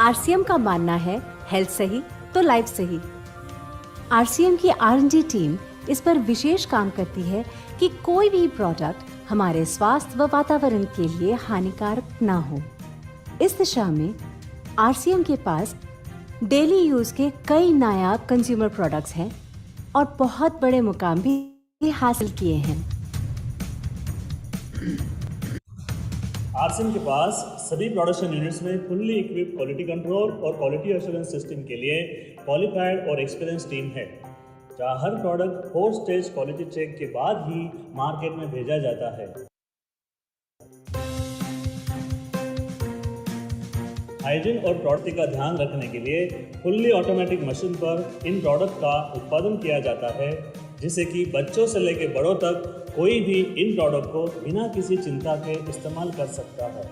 RCM का मानना है हेल्थ सही तो लाइफ सही। आरसीएम की R&D टीम इस पर विशेष काम करती है कि कोई भी प्रोडक्ट हमारे स्वास्थ्य व वातावरण के लिए हानिकारक ना हो। इस दिशा में आरसीएम के पास डेली यूज के कई नायाब कंज्यूमर प्रोडक्ट्स हैं और बहुत बड़े मुकाम भी हासिल किए हैं। आरसीएम के पास सभी प्रोडक्शन यूनिट्स में फुल्ली इक्विप क्वालिटी कंट्रोल और क्वालिटी एश्योरेंस सिस्टम के लिए क्वालिफाइड और एक्सपीरियंस टीम है, जहां हर प्रोडक्ट 4 स्टेज क्वालिटी चेक के बाद ही मार्केट में भेजा जाता है। हाइजीन और प्रोडक्ट का ध्यान रखने के लिए फुल्ली ऑटोमेटिक मशीन पर इन प्रोडक्ट का उत्पादन किया जाता है, जिससे कि बच्चों से लेकर बड़ों तक कोई भी इन प्रोडक्ट को बिना किसी चिंता के इस्तेमाल कर सकता है।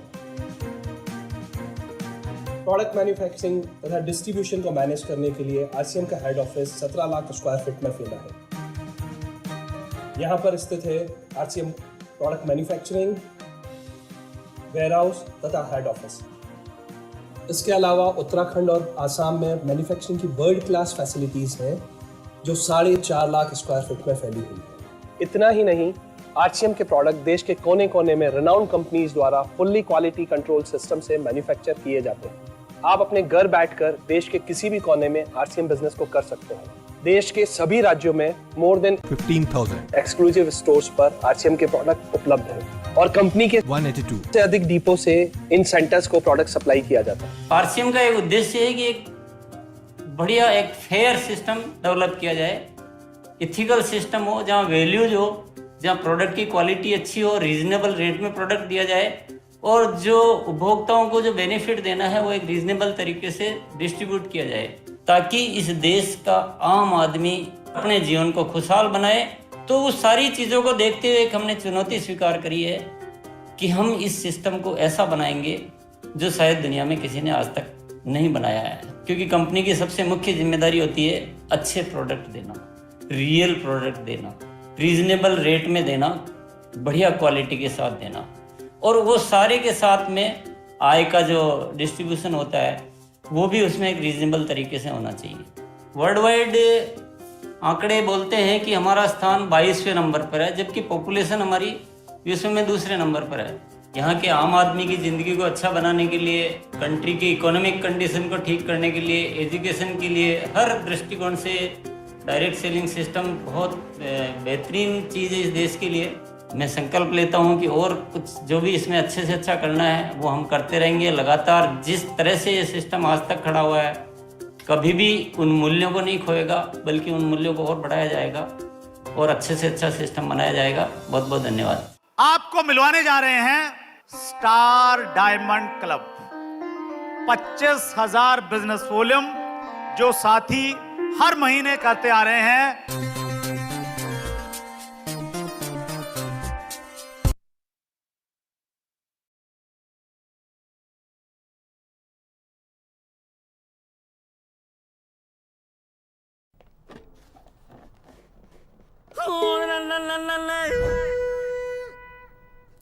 प्रोडक्ट मैन्युफैक्चरिंग तथा डिस्ट्रीब्यूशन को मैनेज करने के लिए आरसीएम का head office 17 lakh square feet में फैला है। यहाँ पर स्थित है आरसीएम प्रोडक्ट मैन्युफैक्चरिंग, वेयरहाउस तथा हेड ऑफिस। इसके अलावा उत्तराखंड और आसाम में मैन्युफैक्चरिंग की वर्ल्ड क्लास फैसिलिटीज़ हैं, जो 4.5 लाख स्क्वायर फीट में फैली हुई है। इतना ही नहीं, आरसीएम के प्रोडक्ट देश के कोने कोने में रेनाउंड कंपनीज द्वारा फुल्ली क्वालिटी कंट्रोल सिस्टम से मैन्युफैक्चर किए जाते हैं। आप अपने घर बैठकर देश के किसी भी कोने में आरसीएम बिजनेस को कर सकते हैं। देश के सभी राज्यों में मोर देन 15,000 एक्सक्लूसिव स्टोर्स पर आरसीएम के प्रोडक्ट उपलब्ध हैं और कंपनी के 182 से अधिक डिपो से इन सेंटर्स को प्रोडक्ट सप्लाई किया जाता है। आरसीएम का एक उद्देश्य है कि एक बढ़िया एक फेयर सिस्टम डेवलप किया जाए, इथिकल सिस्टम हो, जहाँ वैल्यूज हो, जहाँ प्रोडक्ट की क्वालिटी अच्छी हो, रीजनेबल रेट में प्रोडक्ट दिया जाए और जो उपभोक्ताओं को जो बेनिफिट देना है वो एक रीजनेबल तरीके से डिस्ट्रीब्यूट किया जाए, ताकि इस देश का आम आदमी अपने जीवन को खुशहाल बनाए। तो उस सारी चीज़ों को देखते हुए एक हमने चुनौती स्वीकार करी है कि हम इस सिस्टम को ऐसा बनाएंगे जो शायद दुनिया में किसी ने आज तक नहीं बनाया है, क्योंकि कंपनी की सबसे मुख्य जिम्मेदारी होती है अच्छे प्रोडक्ट देना, रियल प्रोडक्ट देना, रीजनेबल रेट में देना, बढ़िया क्वालिटी के साथ देना, और वो सारे के साथ में आय का जो डिस्ट्रीब्यूशन होता है वो भी उसमें एक रीजनेबल तरीके से होना चाहिए। वर्ल्ड वाइड आंकड़े बोलते हैं कि हमारा स्थान 22वें नंबर पर है, जबकि पॉपुलेशन हमारी विश्व में दूसरे नंबर पर है। यहाँ के आम आदमी की ज़िंदगी को अच्छा बनाने के लिए, कंट्री की इकोनॉमिक कंडीशन को ठीक करने के लिए, एजुकेशन के लिए, हर दृष्टिकोण से डायरेक्ट सेलिंग सिस्टम बहुत बेहतरीन चीज़ है इस देश के लिए। मैं संकल्प लेता हूं कि और कुछ जो भी इसमें अच्छे से अच्छा करना है वो हम करते रहेंगे लगातार। जिस तरह से ये सिस्टम आज तक खड़ा हुआ है, कभी भी उन मूल्यों को नहीं खोएगा, बल्कि उन मूल्यों को और बढ़ाया जाएगा और अच्छे से अच्छा सिस्टम बनाया जाएगा। बहुत बहुत धन्यवाद। आपको मिलवाने जा रहे हैं star diamond club, 25,000 business volume, जो साथी हर महीने करते आ रहे हैं।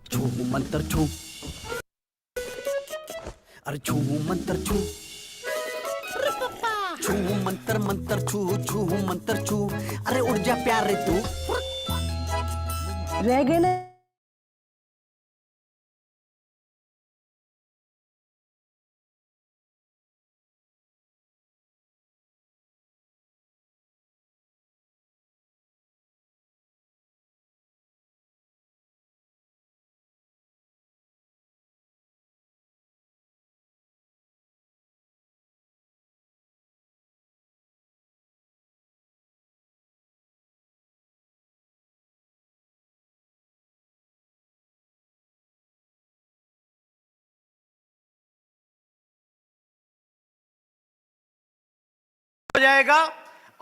छू मंत्र छू, अरे छू मंत्र छू, छू मंत्र मंत्र छू, छू मंत्र छू, अरे उड़ जा प्यारे तू। रह गए ना हो जाएगा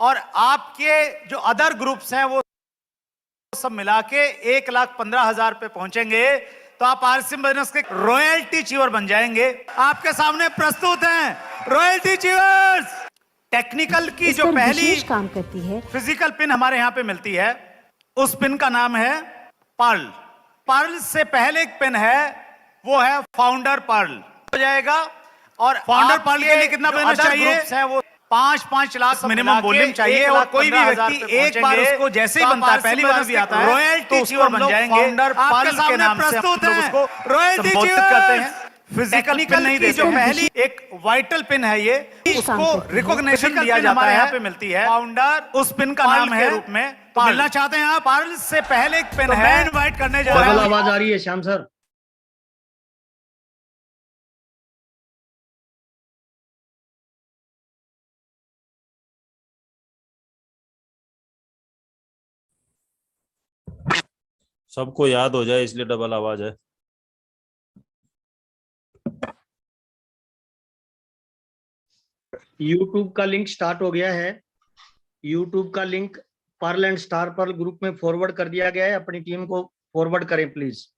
और आपके जो अदर ग्रुप्स हैं वो सब मिला के 1,15,000 पे पहुंचेंगे, तो आप आरसीएम बिजनेस के रॉयल्टी चीवर बन जाएंगे। आपके सामने प्रस्तुत हैं रॉयल्टी चीवर्स। टेक्निकल की जो पहली काम करती है फिजिकल पिन हमारे यहाँ पे मिलती है, उस पिन का नाम है पर्ल। पर्ल से पहले एक पिन है, वो है फाउंडर पर्ल हो जाएगा। और फाउंडर पाल के लिए कितना बिजनेस चाहिए है वो 5-5 लाख मिनिमम वॉल्यूम चाहिए और कोई भी व्यक्ति एक बार उसको जैसे ही बनता है पहली बार भी आता है रॉयल्टी चीवर बन जाएंगे फाउंडर पाल के नाम से प्रस्तुत है उसको रॉयल्टी चीवर करते हैं फिजिकल पिन नहीं देते पहली एक वाइटल पिन है ये उसको रिकॉग्निशन दिया जाता है यहाँ पे मिलती है फाउंडर उस पिन का नाम है रूप में तो मिलना चाहते हैं आप पाल से पहले एक पिन है इनवाइट करने जा रहे हैं आवाज आ रही है श्याम सर। सबको याद हो जाए इसलिए डबल आवाज है। यूट्यूब का लिंक स्टार्ट हो गया है। यूट्यूब का link pearl and star pearl group में फॉरवर्ड कर दिया गया है। अपनी टीम को फॉरवर्ड करें प्लीज।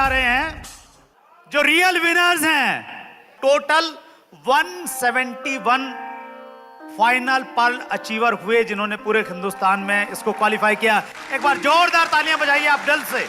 जा रहे हैं जो रियल विनर्स हैं। टोटल 171 फाइनल पर्ल अचीवर हुए जिन्होंने पूरे हिंदुस्तान में इसको क्वालिफाई किया। एक बार जोरदार तालियां बजाइए आप दिल से।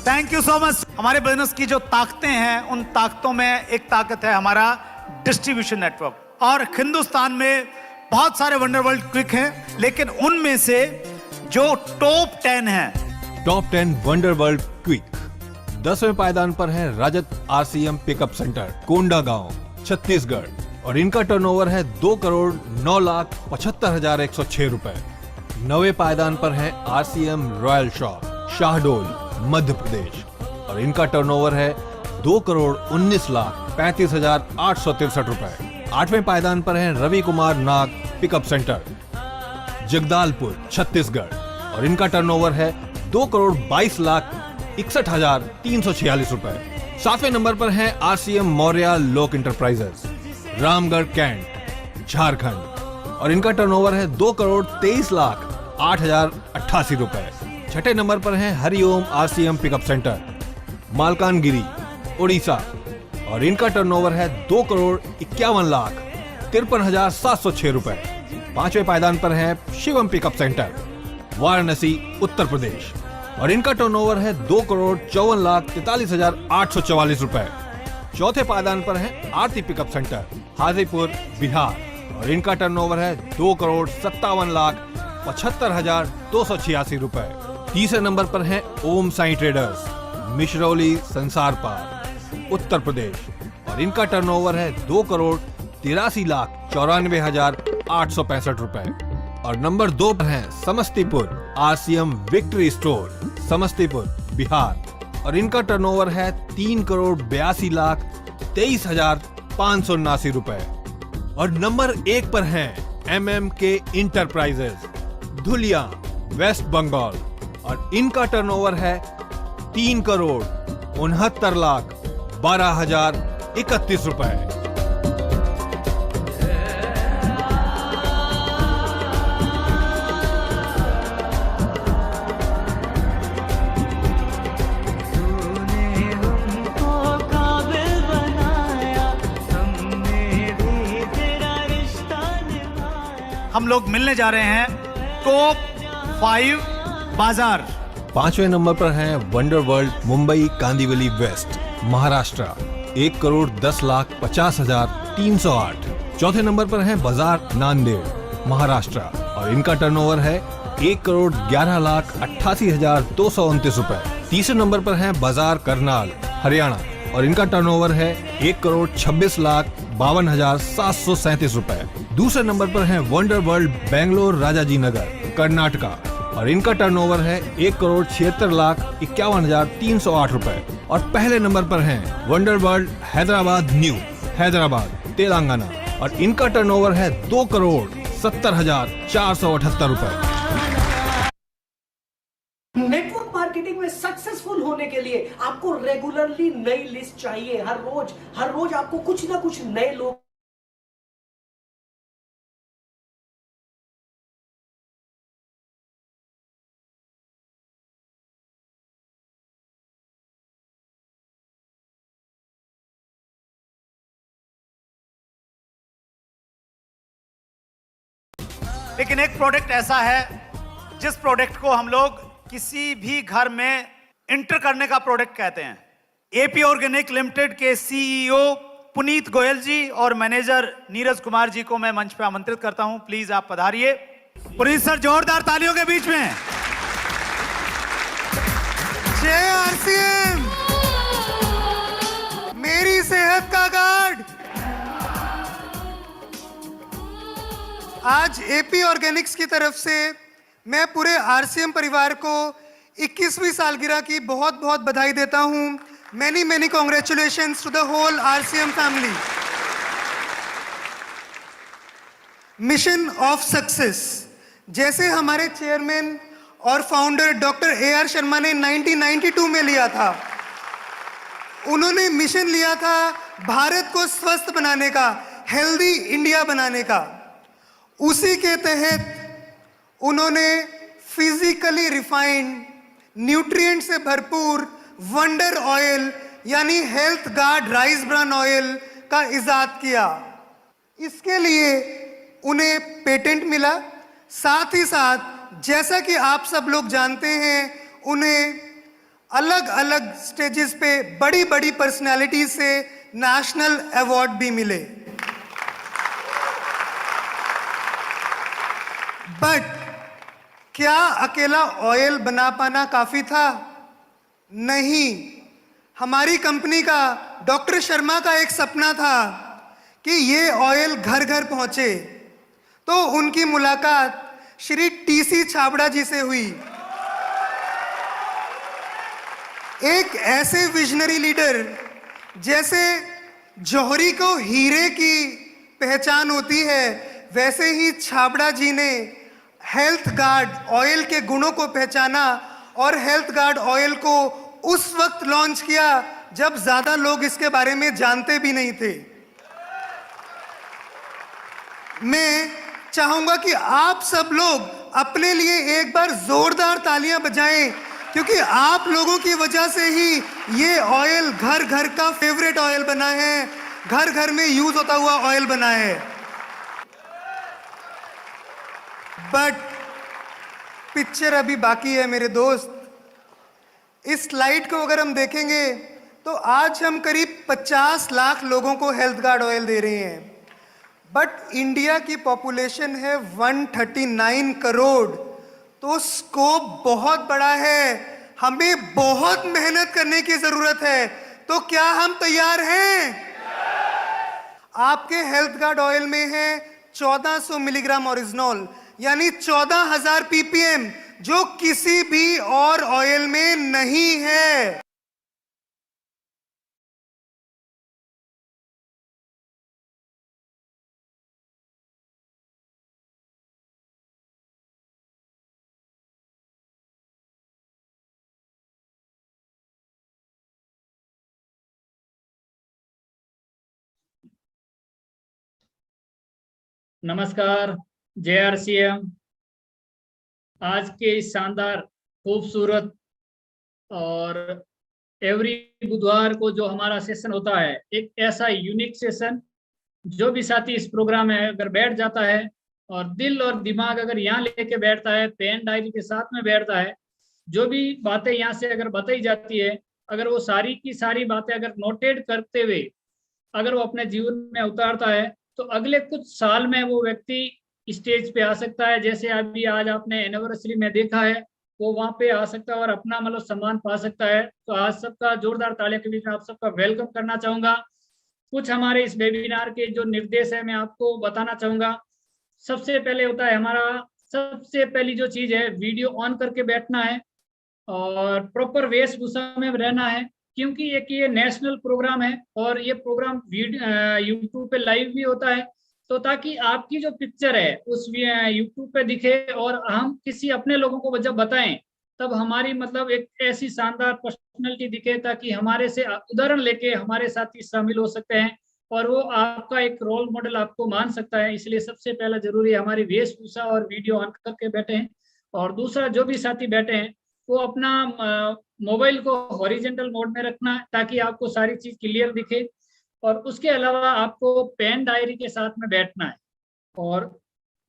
Thank you so much. हमारे बिजनेस की जो ताकतें हैं उन ताकतों में एक ताकत है हमारा डिस्ट्रीब्यूशन नेटवर्क। और हिंदुस्तान में बहुत सारे वंडरवर्ल्ड क्विक हैं, लेकिन उनमें से जो टॉप 10 हैं, टॉप 10 वंडरवर्ल्ड क्विक 10वें पायदान पर है Rajat RCM pickup centre, Kondagaon, Chhattisgarh, और इनका टर्नओवर है 2,09,75,106 रुपए। 9वें पायदान पर है RCM royal shop, Shahdol, Madhya Pradesh, और इनका टर्नओवर है 2,19,35,863 रुपए। 8वें पायदान पर है रवि कुमार नाग पिकअप सेंटर, जगदालपुर, छत्तीसगढ़, और इनका टर्नओवर है 2,22,61,346 रुपए। 7वें नंबर पर है आरसीएम मौर्य लोक इंटरप्राइजेस, रामगढ़ कैंट, झारखंड, और इनका टर्नओवर है 2,23,08,088 रुपए। 6ठे नंबर पर है Hariom RCM pickup centre, Malkangiri, Orissa, और इनका टर्नओवर है 2,51,53,706 रुपए। 5वें पायदान पर है शिवम पिकअप सेंटर, वाराणसी, उत्तर प्रदेश, और इनका टर्नओवर है 2,54,43,844 रुपए। 4थे पायदान पर है आरती पिकअप सेंटर, हाजीपुर, बिहार, और इनका टर्नओवर है 2,57,75,286 रुपए। 3रे नंबर पर है ओम साई ट्रेडर्स, मिश्रौली, संसार पार, उत्तर प्रदेश, और इनका टर्नओवर है 2,83,94,865 रुपए। और नंबर 2 पर है Samastipur RCM victory store, Samastipur, Bihar, और इनका टर्नओवर है 3,82,23,579 रुपए। और नंबर 1 पर है MMK enterprises, Dhulia, West Bengal, और इनका टर्नओवर है 3,69,12,31 रुपए। हम लोग मिलने जा रहे हैं टॉप 5 बाजार। 5वें नंबर पर है wonder world Mumbai Kandivali west Maharashtra 1,10,50,308। चौथे नंबर पर है बाजार नांदेड़ महाराष्ट्र और इनका टर्नओवर है 1,11,88,229 रुपए। तीसरे नंबर पर है बाजार करनाल हरियाणा और इनका टर्नओवर है 1,26,52,737 रुपए। दूसरे नंबर पर है वंडर वर्ल्ड बेंगलोर राजाजी नगर कर्नाटका और इनका टर्नओवर है 1,76,51,308 रुपए। और पहले नंबर पर है wonder world Hyderabad new Hyderabad Telangana और इनका टर्नओवर है 2,70,478 रुपए। नेटवर्क मार्केटिंग में सक्सेसफुल होने के लिए आपको रेगुलरली नई लिस्ट चाहिए। हर रोज आपको कुछ ना कुछ नए लोग लेकिन एक प्रोडक्ट ऐसा है जिस प्रोडक्ट को हम लोग किसी भी घर में इंटर करने का प्रोडक्ट कहते हैं। एपी ऑर्गेनिक लिमिटेड के सीईओ पुनीत गोयल जी और मैनेजर नीरज कुमार जी को मैं मंच पे आमंत्रित करता हूं। प्लीज आप पधारिए। पुनीत सर जोरदार तालियों के बीच में। जय आरसीएम, मेरी सेहत का गार्ड। आज एपी ऑर्गेनिक्स की तरफ से मैं पूरे आरसीएम परिवार को 21वीं सालगिरह की बहुत बहुत बधाई देता हूं। Many congratulations to the whole RCM family. Mission of success, जैसे हमारे चेयरमैन और फाउंडर डॉक्टर AR शर्मा ने 1992 में लिया था, उन्होंने मिशन लिया था भारत को स्वस्थ बनाने का, हेल्दी इंडिया बनाने का। उसी के तहत उन्होंने फिजिकली रिफाइंड, न्यूट्रिएंट से भरपूर वंडर ऑयल यानी health guard rice bran oil का इजाद किया। इसके लिए उन्हें पेटेंट मिला। साथ ही साथ जैसा कि आप सब लोग जानते हैं, उन्हें अलग अलग स्टेजेस पे बड़ी बड़ी पर्सनैलिटी से नेशनल अवार्ड भी मिले। बट क्या अकेला ऑयल बना पाना काफी था? नहीं। हमारी कंपनी का, डॉक्टर शर्मा का एक सपना था कि ये ऑयल घर घर पहुंचे। तो उनकी मुलाकात श्री TC छाबड़ा जी से हुई। एक ऐसे विजनरी लीडर, जैसे जौहरी को हीरे की पहचान होती है, वैसे ही छाबड़ा जी ने हेल्थ गार्ड ऑयल के गुणों को पहचाना और हेल्थ गार्ड ऑयल को उस वक्त लॉन्च किया जब ज्यादा लोग इसके बारे में जानते भी नहीं थे। मैं चाहूंगा कि आप सब लोग अपने लिए एक बार जोरदार तालियां बजाएं, क्योंकि आप लोगों की वजह से ही ये ऑयल घर घर का फेवरेट ऑयल बना है, घर घर में यूज होता हुआ ऑयल बना है। बट पिक्चर अभी बाकी है मेरे दोस्त। इस स्लाइड को अगर हम देखेंगे तो आज हम करीब 50 लाख लोगों को हेल्थ गार्ड ऑयल दे रहे हैं। बट इंडिया की पॉपुलेशन है 139 करोड़, तो स्कोप बहुत बड़ा है। हमें बहुत मेहनत करने की जरूरत है। तो क्या हम तैयार हैं? आपके हेल्थ गार्ड ऑयल में है 1400 मिलीग्राम ओरिजिनॉल, यानी 14,000 ppm, जो किसी भी और ऑयल में नहीं है। नमस्कार। JRCM आज के इस शानदार, खूबसूरत और एवरी बुधवार को जो हमारा सेशन होता है, एक ऐसा यूनिक सेशन, जो भी साथी इस प्रोग्राम में अगर बैठ जाता है और दिल और दिमाग अगर यहाँ लेके बैठता है, पेन डायरी के साथ में बैठता है, जो भी बातें यहाँ से अगर बताई जाती है, अगर वो सारी की सारी बातें अगर नोटेड करते हुए अगर वो अपने जीवन में उतारता है, तो अगले कुछ साल में वो व्यक्ति स्टेज पे आ सकता है। जैसे अभी आज आपने एनिवर्सरी में देखा है, वो वहाँ पे आ सकता है और अपना मतलब सम्मान पा सकता है। तो आज सबका जोरदार तालियों के बीच में आप सबका वेलकम करना चाहूंगा। कुछ हमारे इस वेबिनार के जो निर्देश है मैं आपको बताना चाहूंगा। सबसे पहले होता है हमारा, सबसे पहली जो चीज है, वीडियो ऑन करके बैठना है और प्रॉपर वेशभूषा में रहना है, क्योंकि एक ये नेशनल प्रोग्राम है और ये प्रोग्राम यूट्यूब पे लाइव भी होता है, तो ताकि आपकी जो पिक्चर है उस यूट्यूब पे दिखे और हम किसी अपने लोगों को जब बताएं तब हमारी मतलब एक ऐसी शानदार पर्सनैलिटी दिखे, ताकि हमारे से उदाहरण लेके हमारे साथी शामिल हो सकते हैं और वो आपका एक रोल मॉडल आपको मान सकता है। इसलिए सबसे पहला जरूरी है हमारी वेशभूषा और वीडियो ऑन करके बैठे हैं। और दूसरा, जो भी साथी बैठे हैं वो अपना मोबाइल को हॉरिजेंटल मोड में रखना, ताकि आपको सारी चीज क्लियर दिखे। और उसके अलावा आपको पेन डायरी के साथ में बैठना है। और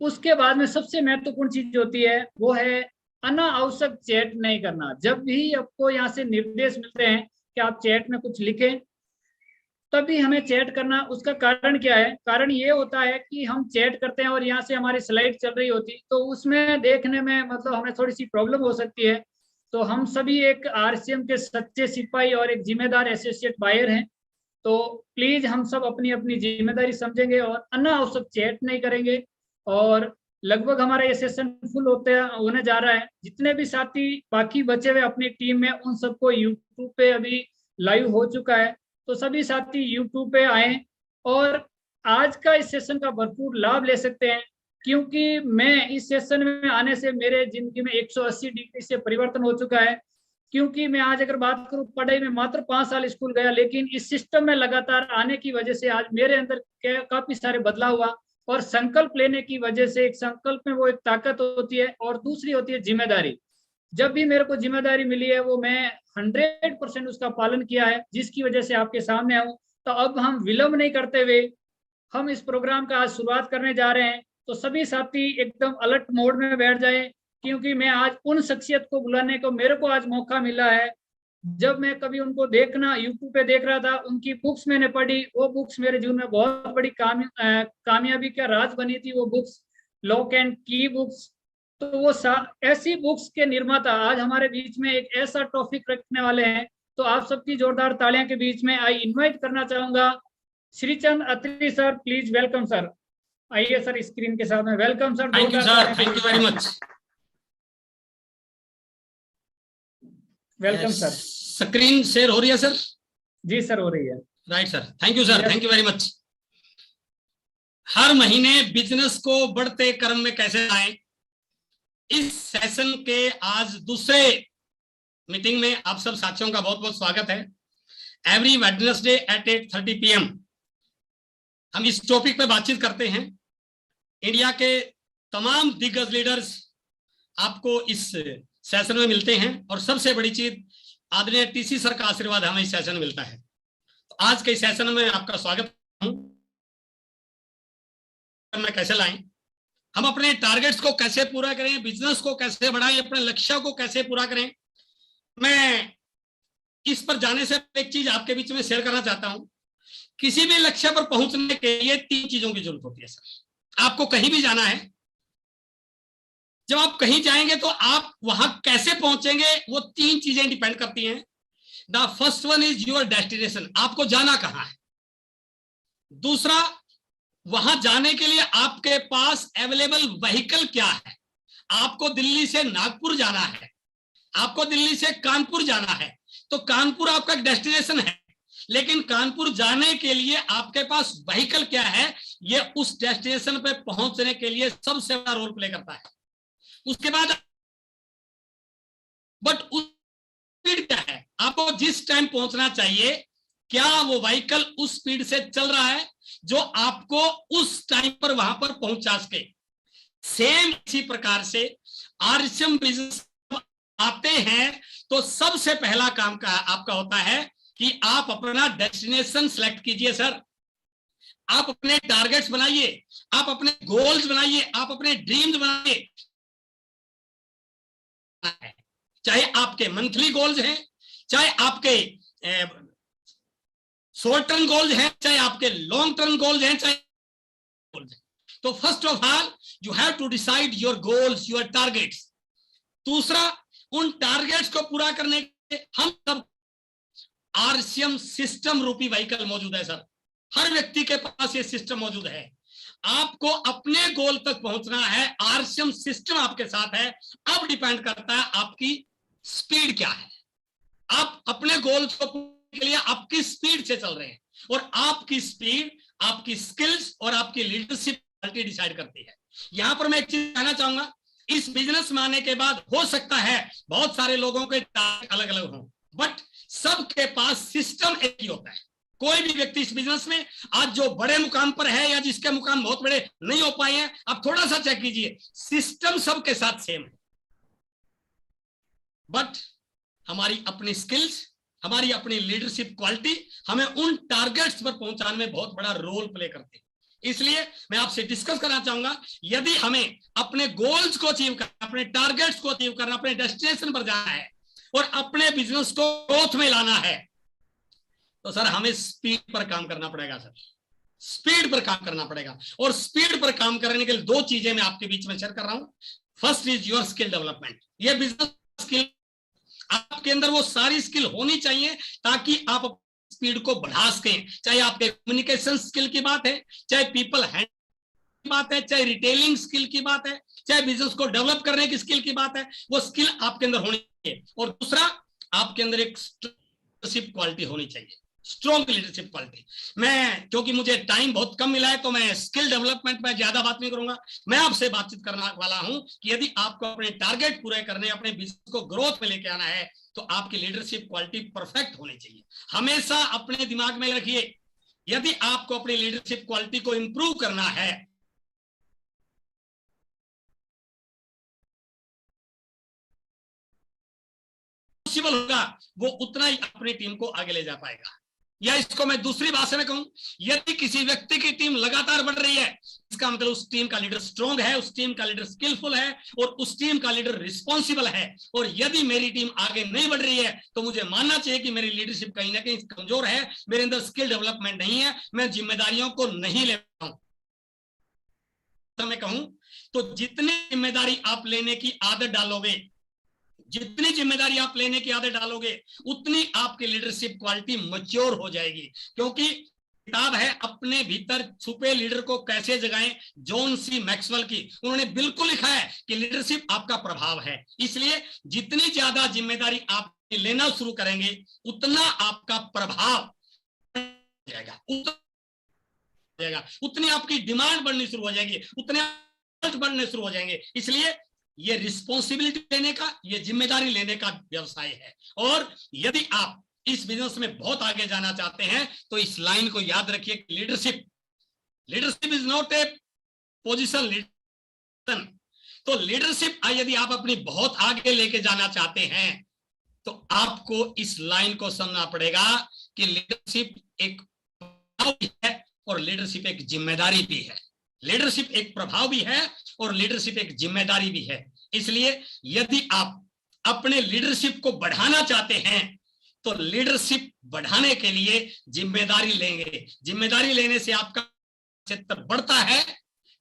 उसके बाद में सबसे महत्वपूर्ण चीज होती है वो है अनावश्यक चैट नहीं करना। जब भी आपको यहाँ से निर्देश मिलते हैं कि आप चैट में कुछ लिखें, तभी हमें चैट करना। उसका कारण क्या है? कारण ये होता है कि हम चैट करते हैं और यहाँ से हमारी स्लाइड चल रही होती, तो उसमें देखने में मतलब हमें थोड़ी सी प्रॉब्लम हो सकती है। तो हम सभी एक RCM के सच्चे सिपाही और एक जिम्मेदार एसोसिएट बायर हैं, तो प्लीज हम सब अपनी अपनी जिम्मेदारी समझेंगे और अनावश्यक चैट नहीं करेंगे। और लगभग हमारा ये सेशन फुल होने जा रहा है। जितने भी साथी बाकी बचे हुए अपनी टीम में, उन सबको यूट्यूब पे अभी लाइव हो चुका है, तो सभी साथी यूट्यूब पे आए और आज का इस सेशन का भरपूर लाभ ले सकते हैं। क्योंकि मैं इस सेशन में आने से मेरे जिंदगी में 180 डिग्री से परिवर्तन हो चुका है। क्योंकि मैं आज अगर बात करूं, पढ़ाई में मात्र 5 साल स्कूल गया, लेकिन इस सिस्टम में लगातार आने की वजह से आज मेरे अंदर काफी सारे बदलाव हुआ। और संकल्प लेने की वजह से, एक संकल्प में वो एक ताकत होती है और दूसरी होती है जिम्मेदारी। जब भी मेरे को जिम्मेदारी मिली है वो मैं 100% उसका पालन किया है, जिसकी वजह से आपके सामने आऊं। तो अब हम विलंब नहीं करते हुए हम इस प्रोग्राम का आज शुरुआत करने जा रहे हैं। तो सभी साथी एकदम अलर्ट मोड में बैठ जाए, क्योंकि मैं आज उन शख्सियत को बुलाने को मेरे को आज मौका मिला है। जब मैं कभी उनको देखना यूट्यूब पे देख रहा था, उनकी बुक्स मैंने पढ़ी, वो बुक्स मेरे जीवन में बहुत बड़ी कामयाबी का राज बनी थी। वो बुक्स लॉक एंड की बुक्स, तो वो ऐसी बुक्स के निर्माता आज हमारे बीच में एक ऐसा टॉपिक रखने वाले हैं। तो आप सबकी जोरदार तालियां के बीच में आई इन्वाइट करना चाहूंगा Shrichand Atri sir. Please welcome sir. आइए सर स्क्रीन के साथ में। Welcome sir. Thank you sir, thank you very much. Welcome sir. Screen share हो रही है सर? जी सर, हो रही है। Right sir, thank you sir, thank you very much. हर महीने बिजनेस को बढ़ते क्रम में कैसे लाएं, इस सेशन के आज दूसरे मीटिंग में आप सब साथियों का बहुत बहुत स्वागत है। एवरी वेडनेसडे एट 8:30 PM हम इस टॉपिक पे बातचीत करते हैं। इंडिया के तमाम दिग्गज लीडर्स आपको इस सेशन में मिलते हैं और सबसे बड़ी चीज आदरणीय TC सर का आशीर्वाद हमें इस सेशन में मिलता है। तो आज के सेशन में आपका स्वागत हूं। कैसे लाएं, हम अपने टारगेट्स को कैसे पूरा करें, बिजनेस को कैसे बढ़ाएं, अपने लक्ष्य को कैसे पूरा करें। मैं इस पर जाने से एक चीज आपके बीच में शेयर करना चाहता हूं। किसी भी लक्ष्य पर पहुंचने के लिए 3 चीजों की जरूरत होती है सर। आपको कहीं भी जाना है, जब आप कहीं जाएंगे तो आप वहां कैसे पहुंचेंगे, वो 3 चीजें डिपेंड करती हैं। The first one is your destination, आपको जाना कहां है। दूसरा, वहां जाने के लिए आपके पास अवेलेबल व्हीकल क्या है। आपको दिल्ली से नागपुर जाना है, आपको दिल्ली से कानपुर जाना है, तो कानपुर आपका डेस्टिनेशन है, लेकिन कानपुर जाने के लिए आपके पास व्हीकल क्या है, ये उस डेस्टिनेशन पे पहुंचने के लिए सबसे बड़ा रोल प्ले करता है। उसके बाद बट स्पीड क्या है, आपको जिस टाइम पहुंचना चाहिए क्या वो व्हीकल उस स्पीड से चल रहा है जो आपको उस टाइम पर वहां पर पहुंचा सके। सेम इसी प्रकार से आरसीएम बिजनेस आते हैं तो सबसे पहला काम का आपका होता है कि आप अपना डेस्टिनेशन सेलेक्ट कीजिए सर, आप अपने टारगेट्स बनाइए, आप अपने गोल्स बनाइए, आप अपने ड्रीम्स बनाइए। चाहे आपके मंथली गोल्स हैं, चाहे आपके शॉर्ट टर्म गोल्स हैं, चाहे आपके लॉन्ग टर्म गोल्स हैं, चाहे गोल्स हैं। तो first of all you have to decide your goals, your targets. दूसरा, उन टारगेट्स को पूरा करने के हम सब आरसीएम सिस्टम रूपी व्हीकल मौजूद है सर। हर व्यक्ति के पास ये सिस्टम मौजूद है। आपको अपने गोल तक पहुंचना है, आरसीएम सिस्टम आपके साथ है। अब डिपेंड करता है आपकी स्पीड क्या है, आप अपने गोल को के लिए आप किस स्पीड से चल रहे हैं, और आपकी स्पीड आपकी स्किल्स और आपकी लीडरशिप क्वालिटी डिसाइड करती है। यहां पर मैं एक चीज कहना चाहूंगा, इस बिजनेस में आने के बाद हो सकता है बहुत सारे लोगों के टारगेट अलग अलग हों, बट सबके पास सिस्टम एक ही होता है। कोई भी व्यक्ति इस बिजनेस में आज जो बड़े मुकाम पर है या जिसके मुकाम बहुत बड़े नहीं हो पाए हैं, आप थोड़ा सा चेक कीजिए, सिस्टम सबके साथ सेम है, बट हमारी अपनी स्किल्स, हमारी अपनी लीडरशिप क्वालिटी हमें उन टारगेट्स पर पहुंचाने में बहुत बड़ा रोल प्ले करती है। इसलिए मैं आपसे डिस्कस करना चाहूंगा, यदि हमें अपने गोल्स को अचीव करना, अपने टारगेट्स को अचीव करना, अपने डेस्टिनेशन पर जाना है और अपने बिजनेस को ग्रोथ में लाना है, तो सर हमें स्पीड पर काम करना पड़ेगा सर, स्पीड पर काम करना पड़ेगा। और स्पीड पर काम करने के लिए दो चीजें मैं आपके बीच में शेयर कर रहा हूं। First is your skill development. ये बिजनेस स्किल, आपके अंदर वो सारी स्किल होनी चाहिए ताकि आप स्पीड को बढ़ा सकें। चाहे आपके कम्युनिकेशन स्किल की बात है, चाहे पीपल हैंड की बात है, चाहे रिटेलिंग स्किल की बात है, चाहे बिजनेस को डेवलप करने की स्किल की बात है, वो स्किल आपके अंदर होनी चाहिए। और दूसरा, आपके अंदर एक लीडरशिप क्वालिटी होनी चाहिए, स्ट्रॉन्ग लीडरशिप क्वालिटी। मैं, क्योंकि मुझे टाइम बहुत कम मिला है, तो मैं स्किल डेवलपमेंट में ज्यादा बात नहीं करूंगा। मैं आपसे बातचीत करने वाला हूं कि यदि आपको अपने टारगेट पूरे करने, अपने बिजनेस को ग्रोथ में लेके आना है, तो आपकी लीडरशिप क्वालिटी परफेक्ट होनी चाहिए। हमेशा अपने दिमाग में रखिए, यदि आपको अपनी लीडरशिप क्वालिटी को इंप्रूव करना है, पॉसिबल होगा, वो उतना ही अपनी टीम को आगे ले जा पाएगा। या इसको मैं दूसरी भाषा में कहूं, यदि किसी व्यक्ति की टीम लगातार बढ़ रही है, इसका मतलब उस टीम का लीडर स्ट्रांग है, उस टीम का लीडर स्किलफुल है और उस टीम का लीडर रिस्पॉन्सिबल है। और यदि मेरी टीम आगे नहीं बढ़ रही है, तो मुझे मानना चाहिए कि मेरी लीडरशिप कहीं ना कहीं कमजोर है, मेरे अंदर स्किल डेवलपमेंट नहीं है, मैं जिम्मेदारियों को नहीं ले पाऊं। मैं कहूं तो जितनी जिम्मेदारी आप लेने की आदत डालोगे, जितनी जिम्मेदारी आप लेने की आदत डालोगे, उतनी आपकी लीडरशिप क्वालिटी मैच्योर हो जाएगी। क्योंकि किताब है अपने भीतर छुपे लीडर को कैसे जगाएं, जॉन सी मैक्सवेल की, उन्होंने बिल्कुल लिखा है कि लीडरशिप आपका प्रभाव है। इसलिए जितनी ज्यादा जिम्मेदारी आप लेना शुरू करेंगे, उतना आपका प्रभाव जाएगा, उतनी आपकी डिमांड बढ़नी शुरू हो जाएगी, उतने बढ़ने शुरू हो जाएंगे। इसलिए ये रिस्पॉन्सिबिलिटी लेने का, ये जिम्मेदारी लेने का व्यवसाय है। और यदि आप इस बिजनेस में बहुत आगे जाना चाहते हैं, तो इस लाइन को याद रखिए, leadership is not a position, तो लीडरशिप यदि आप अपनी बहुत आगे लेके जाना चाहते हैं, तो आपको इस लाइन को समझना पड़ेगा कि लीडरशिप एक प्रभाव भी है और लीडरशिप एक जिम्मेदारी भी है। लीडरशिप एक प्रभाव भी है और लीडरशिप एक जिम्मेदारी भी है। इसलिए यदि आप अपने लीडरशिप को बढ़ाना चाहते हैं, तो लीडरशिप बढ़ाने के लिए जिम्मेदारी लेंगे। जिम्मेदारी लेने से आपका क्षेत्र बढ़ता है,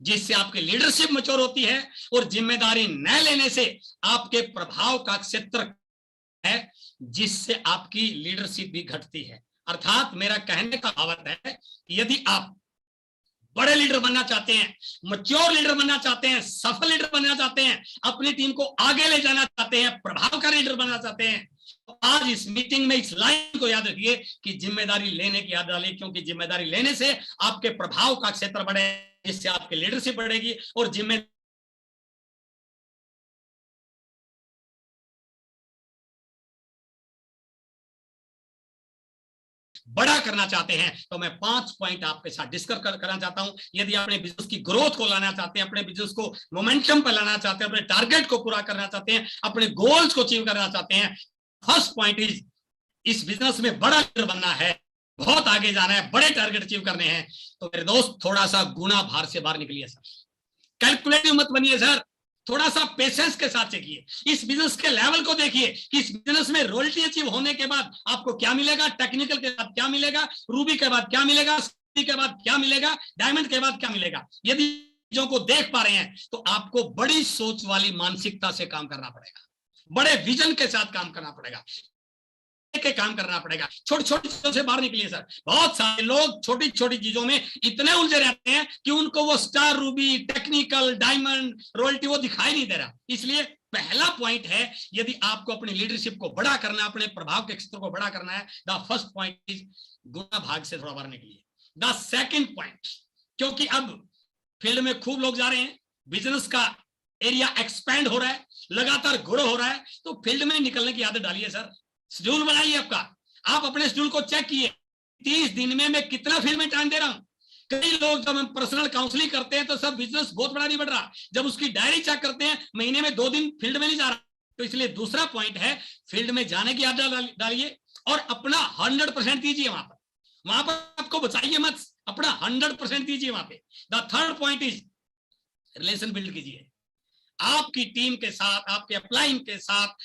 जिससे आपकी लीडरशिप मैच्योर होती है, और जिम्मेदारी न लेने से आपके प्रभाव का क्षेत्र है, जिससे आपकी लीडरशिप भी घटती है। अर्थात मेरा कहने का भाव है, यदि आप बड़े लीडर बनना चाहते हैं, मैच्योर लीडर बनना चाहते हैं, सफल लीडर बनना चाहते हैं, अपनी टीम को आगे ले जाना चाहते हैं, प्रभावकारी लीडर बनना चाहते हैं, तो आज इस मीटिंग में इस लाइन को याद रखिए कि जिम्मेदारी लेने की आदत डालिए। क्योंकि जिम्मेदारी लेने से आपके प्रभाव का क्षेत्र बढ़े, जिससे आपकी लीडरशिप बढ़ेगी और जिम्मेदारी बड़ा करना चाहते हैं तो मैं 5 पॉइंट आपके साथ डिस्कस करना चाहता हूं। यदि अपने बिजनेस की ग्रोथ को लाना चाहते हैं, अपने बिजनेस को मोमेंटम पर लाना चाहते हैं, अपने टारगेट को पूरा करना चाहते हैं, अपने गोल्स को अचीव करना चाहते हैं, फर्स्ट पॉइंट इज इस बिजनेस में बड़ा लीडर बनना है, बहुत आगे जाना है, बड़े टारगेट अचीव करने हैं, तो मेरे दोस्त थोड़ा सा गुना भार से बाहर निकलिए सर, कैलकुलेटिव मत बनिए सर, थोड़ा सा पेशेंस के साथ चेकिए, इस बिजनेस के लेवल को देखिए कि इस बिजनेस में रॉयल्टी अचीव होने के बाद आपको क्या मिलेगा, टेक्निकल के बाद क्या मिलेगा, रूबी के बाद क्या मिलेगा, के बाद क्या मिलेगा, डायमंड के बाद क्या मिलेगा। यदि चीजों को देख पा रहे हैं तो आपको बड़ी सोच वाली मानसिकता से काम करना पड़ेगा, बड़े विजन के साथ काम करना पड़ेगा, के काम करना पड़ेगा, छोटी छोटी चीजों से बाहर निकलिए सर। बहुत सारे लोग छोटी छोटी चीजों में इतने उलझे रहते हैं कि उनको वो star, Ruby, technical, diamond, royalty वो दिखाई नहीं दे रहा। इसलिए पहला पॉइंट है, यदि आपको अपनी लीडरशिप को बड़ा करना है, अपने प्रभाव के क्षेत्र को बड़ा करना है, द फर्स्ट पॉइंट इज गुना भाग से थोड़ा बाहर निकलिए। द सेकंड पॉइंट, क्योंकि अब फील्ड में खूब लोग जा रहे हैं, बिजनेस का एरिया एक्सपैंड हो रहा है, लगातार ग्रो हो रहा है, तो फील्ड में निकलने की आदत डालिए सर। शेड्यूल बनाइए आपका, आप अपने शेड्यूल को चेक किए, 30 दिन में मैं कितना फील्ड में टाइम दे रहा हूं। कई लोग जब हम पर्सनल काउंसलिंग करते हैं तो सब बिजनेस बहुत बड़ा नहीं बढ़ रहा, जब उसकी डायरी चेक करते हैं महीने में 2 दिन फील्ड में नहीं जा रहा। तो इसलिए दूसरा पॉइंट है, फील्ड में जाने की आदत डालिए और अपना 100% दीजिए वहां पर आपको बचाइए मत, अपना 100% दीजिए वहां पे। The third point is relation build कीजिए आपकी टीम के साथ, आपके अपलाइन के साथ,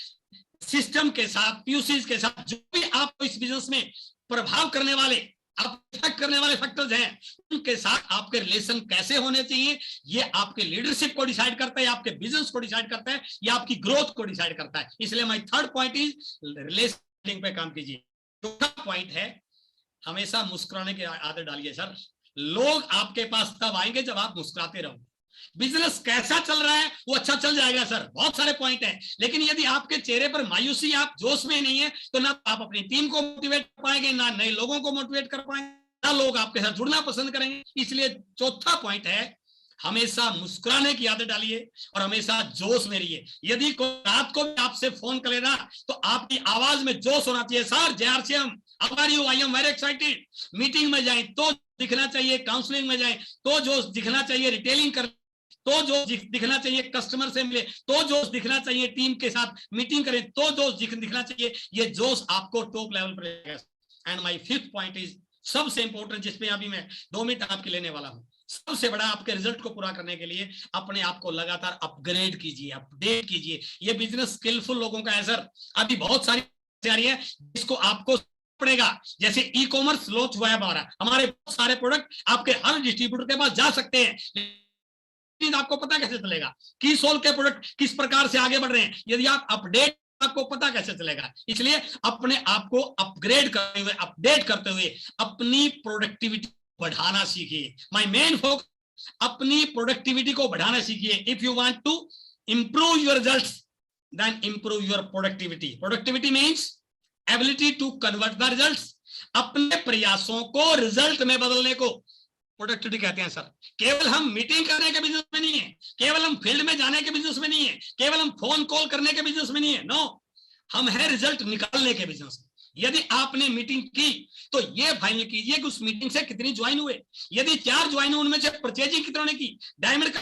सिस्टम के साथ, पीयूसीज के साथ, जो भी आपको इस बिजनेस में प्रभाव करने वाले, आप इफेक्ट करने वाले फैक्टर्स हैं, उनके साथ आपके रिलेशन कैसे होने चाहिए, ये आपके लीडरशिप को डिसाइड करता है, आपके बिजनेस को डिसाइड करता है, ये आपकी ग्रोथ को डिसाइड करता है। इसलिए my third point is relation पे काम कीजिए। चौथा पॉइंट है, हमेशा मुस्कुराने की आदत डालिए सर। लोग आपके पास तब आएंगे जब आप मुस्कुराते रहोगे। बिजनेस कैसा चल रहा है वो अच्छा चल जाएगा सर, बहुत सारे पॉइंट हैं, लेकिन यदि आपके चेहरे पर मायूसी, आप जोश में नहीं है, तो ना आप अपनी टीम को मोटिवेट कर पाएंगे, ना नए लोगों को मोटिवेट कर पाएंगे, ना लोग आपके साथ जुड़ना पसंद करेंगे। इसलिए चौथा पॉइंट है, हमेशा मुस्कुराने की आदत डालिए और हमेशा जोश में रहिए। यदि कोई रात को भी आपसे फोन करेगा तो आपकी आवाज में जोश होना चाहिए, sir JRCM how are you, I am very excited. Meeting में जाए तो दिखना चाहिए, काउंसलिंग में जाए तो जोश दिखना चाहिए, रिटेलिंग कर तो जोश दिखना चाहिए, कस्टमर से मिले तो जोश दिखना चाहिए, टीम के साथ मीटिंग करें तो जोश दिखना चाहिए। ये जोश आपको टॉप लेवल पर लेगा। And my fifth point is सबसे इंपॉर्टेंट, जिसमें अभी मैं 2 मिनट आपके लेने वाला हूं, सबसे बड़ा, आपके रिजल्ट को पूरा करने के लिए अपने आप को लगातार अपग्रेड कीजिए, अपडेट कीजिए। ये बिजनेस स्किलफुल लोगों का है सर, अभी बहुत सारी तैयारी है जिसको आपको पड़ेगा। जैसे ई-कॉमर्स लॉन्च हुआ है हमारे बहुत सारे प्रोडक्ट आपके हर डिस्ट्रीब्यूटर के पास जा सकते हैं, आपको पता कैसे चलेगा कि सोल के प्रोडक्ट किस प्रकार से आगे बढ़ रहे हैं, यदि आप अपडेट, आपको पता कैसे चलेगा। इसलिए अपने आप को अपग्रेड करते हुए, अपडेट करते हुए अपनी प्रोडक्टिविटी बढ़ाना सीखिए। माय मेन फोकस, अपनी प्रोडक्टिविटी को बढ़ाना सीखिए। If you want to improve your results then improve your productivity. Productivity means ability to convert the results, अपने प्रयासों को रिजल्ट में बदलने को प्रोडक्टिविटी कहते हैं सर। केवल हम मीटिंग करने के बिजनेस में नहीं है, केवल हम फील्ड में जाने के बिजनेस में नहीं है, केवल हम फोन कॉल करने के बिजनेस में नहीं है, नो, हम है रिजल्ट निकालने के बिजनेस में। यदि आपने मीटिंग की तो ये फाइनल कीजिए कि उस मीटिंग से कितनी ज्वाइन हुए, यदि 4 ज्वाइन हुए, उनमें से परचेजिंग कितनों ने की, डायमंड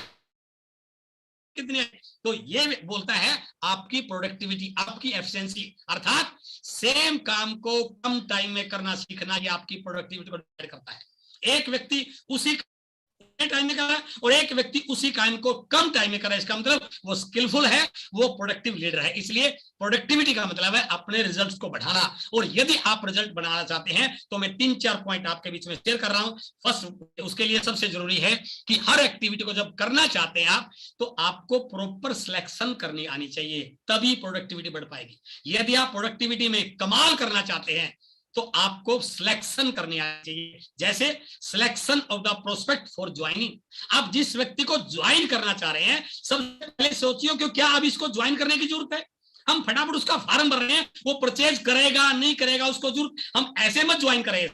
कितने, तो ये बोलता है आपकी प्रोडक्टिविटी, आपकी एफिशिएंसी, अर्थात सेम काम को कम टाइम में करना सीखना, ये आपकी प्रोडक्टिविटी को डिसाइड करता है। एक व्यक्ति उसी टाइम में कर रहा है और एक व्यक्ति उसी काम को कम टाइम में कर रहा है, इसका मतलब वो स्किलफुल है, वो प्रोडक्टिव लीडर है। इसलिए प्रोडक्टिविटी का मतलब है अपने रिजल्ट्स को बढ़ाना। और यदि आप रिजल्ट बनाना चाहते हैं तो मैं 3-4 पॉइंट आपके बीच में शेयर कर रहा हूं। फर्स्ट, उसके लिए सबसे जरूरी है कि हर एक्टिविटी को जब करना चाहते हैं आप, तो आपको प्रॉपर सिलेक्शन करनी आनी चाहिए, तभी प्रोडक्टिविटी बढ़ पाएगी। यदि आप प्रोडक्टिविटी में कमाल करना चाहते हैं तो आपको सिलेक्शन करनी आनी चाहिए। जैसे selection of the prospect for joining, आप जिस व्यक्ति को ज्वाइन करना चाह रहे हैं, सबसे पहले सोचिए कि क्या अब इसको ज्वाइन करने की जरूरत है। हम फटाफट उसका फॉर्म भर रहे हैं, वो परचेज करेगा नहीं करेगा उसको जरूरत, हम ऐसे मत ज्वाइन करें।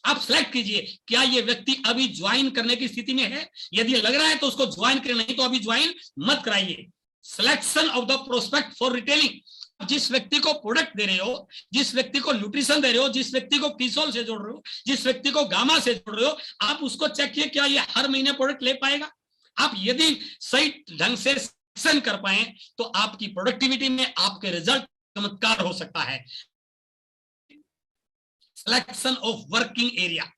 आप सिलेक्ट कीजिए क्या ये व्यक्ति अभी ज्वाइन करने की स्थिति में है, यदि लग रहा है तो उसको ज्वाइन करें, नहीं तो अभी ज्वाइन मत कराइए। Selection of the prospect for retailing, जिस व्यक्ति को प्रोडक्ट दे रहे हो, जिस व्यक्ति को न्यूट्रिशन दे रहे हो, जिस व्यक्ति को कीसोल से जोड़ रहे हो, जिस व्यक्ति को गामा से जोड़ रहे हो, आप उसको चेक किए क्या ये हर महीने प्रोडक्ट ले पाएगा। आप यदि सही ढंग से सिलेक्शन कर पाए तो आपकी प्रोडक्टिविटी में आपके रिजल्ट चमत्कार हो सकता है। सिलेक्शन ऑफ वर्किंग एरिया,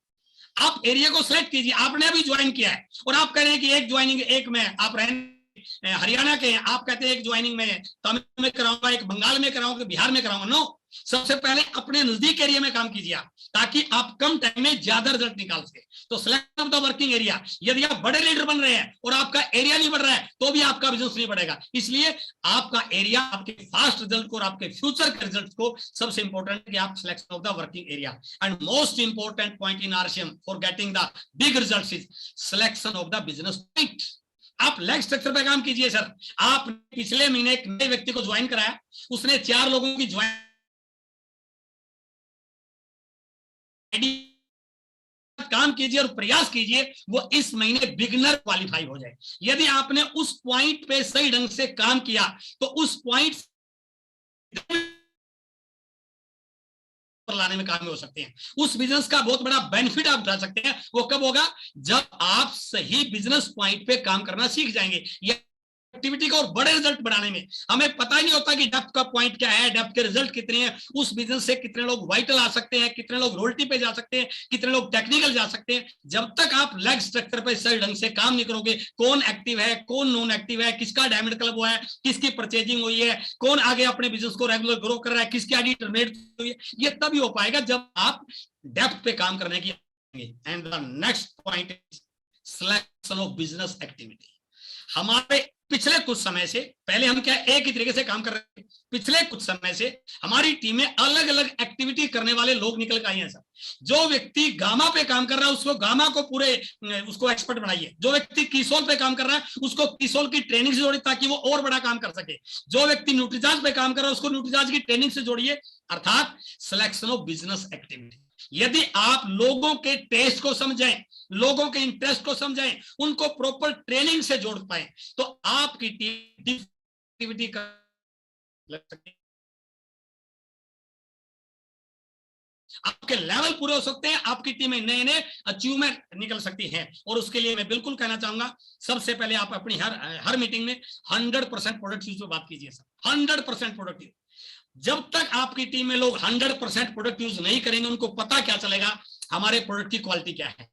आप एरिया को सिलेक्ट कीजिए। आपने अभी ज्वाइन किया है और आप कह रहे हैं कि एक ज्वाइनिंग, एक में आप हरियाणा के हैं, आप कहते हैं एक ज्वाइनिंग में तमिल में कराऊंगा, एक बंगाल में कराऊंगा, बिहार में कराऊंगा। नो, सबसे पहले अपने नजदीक एरिया में काम कीजिए ताकि आप कम टाइम में ज्यादा रिजल्ट निकाल सके। तो selection of the working area, यदि आप बड़े लीडर बन रहे हैं और आपका एरिया नहीं बढ़ रहा है तो भी आपका बिजनेस नहीं बढ़ेगा। इसलिए आपका एरिया आपके फास्ट रिजल्ट को और आपके फ्यूचर के रिजल्ट को सबसे इंपॉर्टेंट कि आप selection of the working area. And most important point in RCM for getting the big results is selection of the business point. आप लेग स्ट्रक्चर पे काम कीजिए सर। आपने पिछले महीने एक नए व्यक्ति को ज्वाइन कराया, उसने 4 लोगों की ज्वाइन काम कीजिए और प्रयास कीजिए वो इस महीने बिगिनर क्वालिफाई हो जाए। यदि आपने उस पॉइंट पे सही ढंग से काम किया तो उस पॉइंट लाने में काम हो सकते हैं। उस बिजनेस का बहुत बड़ा बेनिफिट आप उठा सकते हैं। वो कब होगा? जब आप सही बिजनेस पॉइंट पे काम करना सीख जाएंगे। या एक्टिविटी का और बड़े रिजल्ट बनाने में हमें पता ही नहीं होता कि डेप्थ का पॉइंट क्या है, डेप्थ के रिजल्ट कितने हैं, उस बिजनेस से कितने लोग वाइटल आ सकते हैं, कितने लोग रॉयल्टी पे जा सकते हैं, कितने लोग टेक्निकल जा सकते हैं। जब तक आप लेग स्ट्रक्चर पे सही ढंग से काम नहीं करोगे, कौन एक्टिव है, कौन नॉन एक्टिव है, किसका डायमंड क्लब हुआ है, किसकी परचेजिंग हुई है, कौन आगे अपने बिजनेस को रेगुलर ग्रो कर रहा है, किसकी आईडी टर्मिनेट हुई है, ये तभी हो पाएगा जब आप डेप्थ पे काम करने की। And the next point is selection of business activity. हमारे पिछले कुछ समय से, पहले हम क्या एक ही तरीके से काम कर रहे थे, पिछले कुछ समय से हमारी टीम में अलग अलग एक्टिविटी करने वाले लोग निकल के आए हैं सर। जो व्यक्ति गामा पे काम कर रहा है उसको गामा को पूरे उसको एक्सपर्ट बनाइए। जो व्यक्ति कीसोल पे काम कर रहा है उसको कीसोल की ट्रेनिंग से जोड़िए ताकि वो और बड़ा काम कर सके। जो व्यक्ति न्यूट्रीचार्ज पे काम कर रहा है उसको न्यूट्रीचार्ज की ट्रेनिंग से जोड़िए, अर्थात सिलेक्शन ऑफ बिजनेस एक्टिविटी। यदि आप लोगों के टेस्ट को समझें, लोगों के इंटरेस्ट को समझें, उनको प्रॉपर ट्रेनिंग से जोड़ पाए तो आपकी टीम एक्टिविटी कर सकती है, आपके लेवल पूरे हो सकते हैं, आपकी टीमें नए नए अचीवमेंट निकल सकती हैं। और उसके लिए मैं बिल्कुल कहना चाहूंगा, सबसे पहले आप अपनी हर मीटिंग में 100% प्रोडक्ट यूज पे बात कीजिए सर। 100% product use. जब तक आपकी टीम में लोग 100% प्रोडक्ट यूज नहीं करेंगे, उनको पता क्या चलेगा हमारे प्रोडक्ट की क्वालिटी क्या है।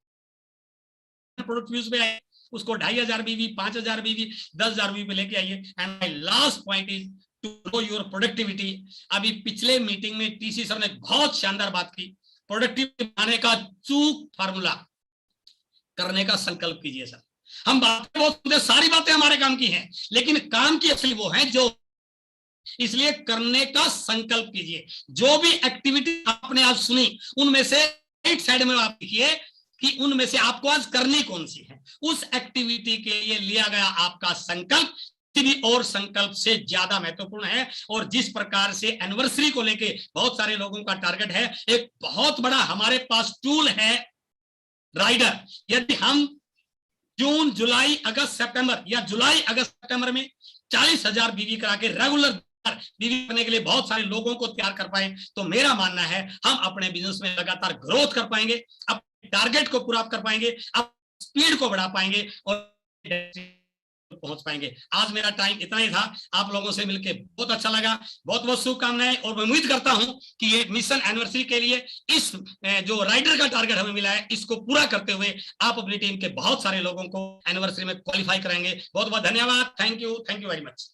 प्रोडक्ट यूज पे आए, उसको 2500 बीवी, 5000 बीवी, 10,000 बीवी पे लेके आइए। And my last point is to grow your productivity. अभी पिछले मीटिंग में टीसी सर ने बहुत शानदार बात की, प्रोडक्टिविटी बनाने का चूक फार्मूला करने का संकल्प कीजिए सर। हम बातें बहुत, सारी बातें हमारे काम की हैं, लेकिन काम की असली वो है जो, इसलिए करने का संकल्प कीजिए। जो भी एक्टिविटी आपने आज सुनी उनमें से राइट साइड में आप लिखिए कि उनमें से आपको आज करनी कौन सी है। उस एक्टिविटी के लिए लिया गया आपका संकल्प किसी भी और संकल्प से ज्यादा महत्वपूर्ण है। और जिस प्रकार से एनिवर्सरी को लेके बहुत सारे लोगों का टारगेट है, एक बहुत बड़ा हमारे पास टूल है राइडर। यदि हम जून, जुलाई, अगस्त, सितंबर या जुलाई, अगस्त, सितंबर में 40,000 बीवी करा के रेगुलर बीवी करने के लिए बहुत सारे लोगों को तैयार कर पाए तो मेरा मानना है हम अपने बिजनेस में लगातार ग्रोथ कर पाएंगे, अपने टारगेट को पूरा कर पाएंगे, अब स्पीड को बढ़ा पाएंगे और पहुंच पाएंगे। आज मेरा टाइम इतना ही था। आप लोगों से मिलकर बहुत अच्छा लगा। बहुत बहुत शुभकामनाएं। और मैं उम्मीद करता हूं कि ये मिशन एनिवर्सरी के लिए इस जो राइडर का टारगेट हमें मिला है इसको पूरा करते हुए आप अपनी टीम के बहुत सारे लोगों को एनिवर्सरी में क्वालिफाई करेंगे। बहुत बहुत धन्यवाद। Thank you very much.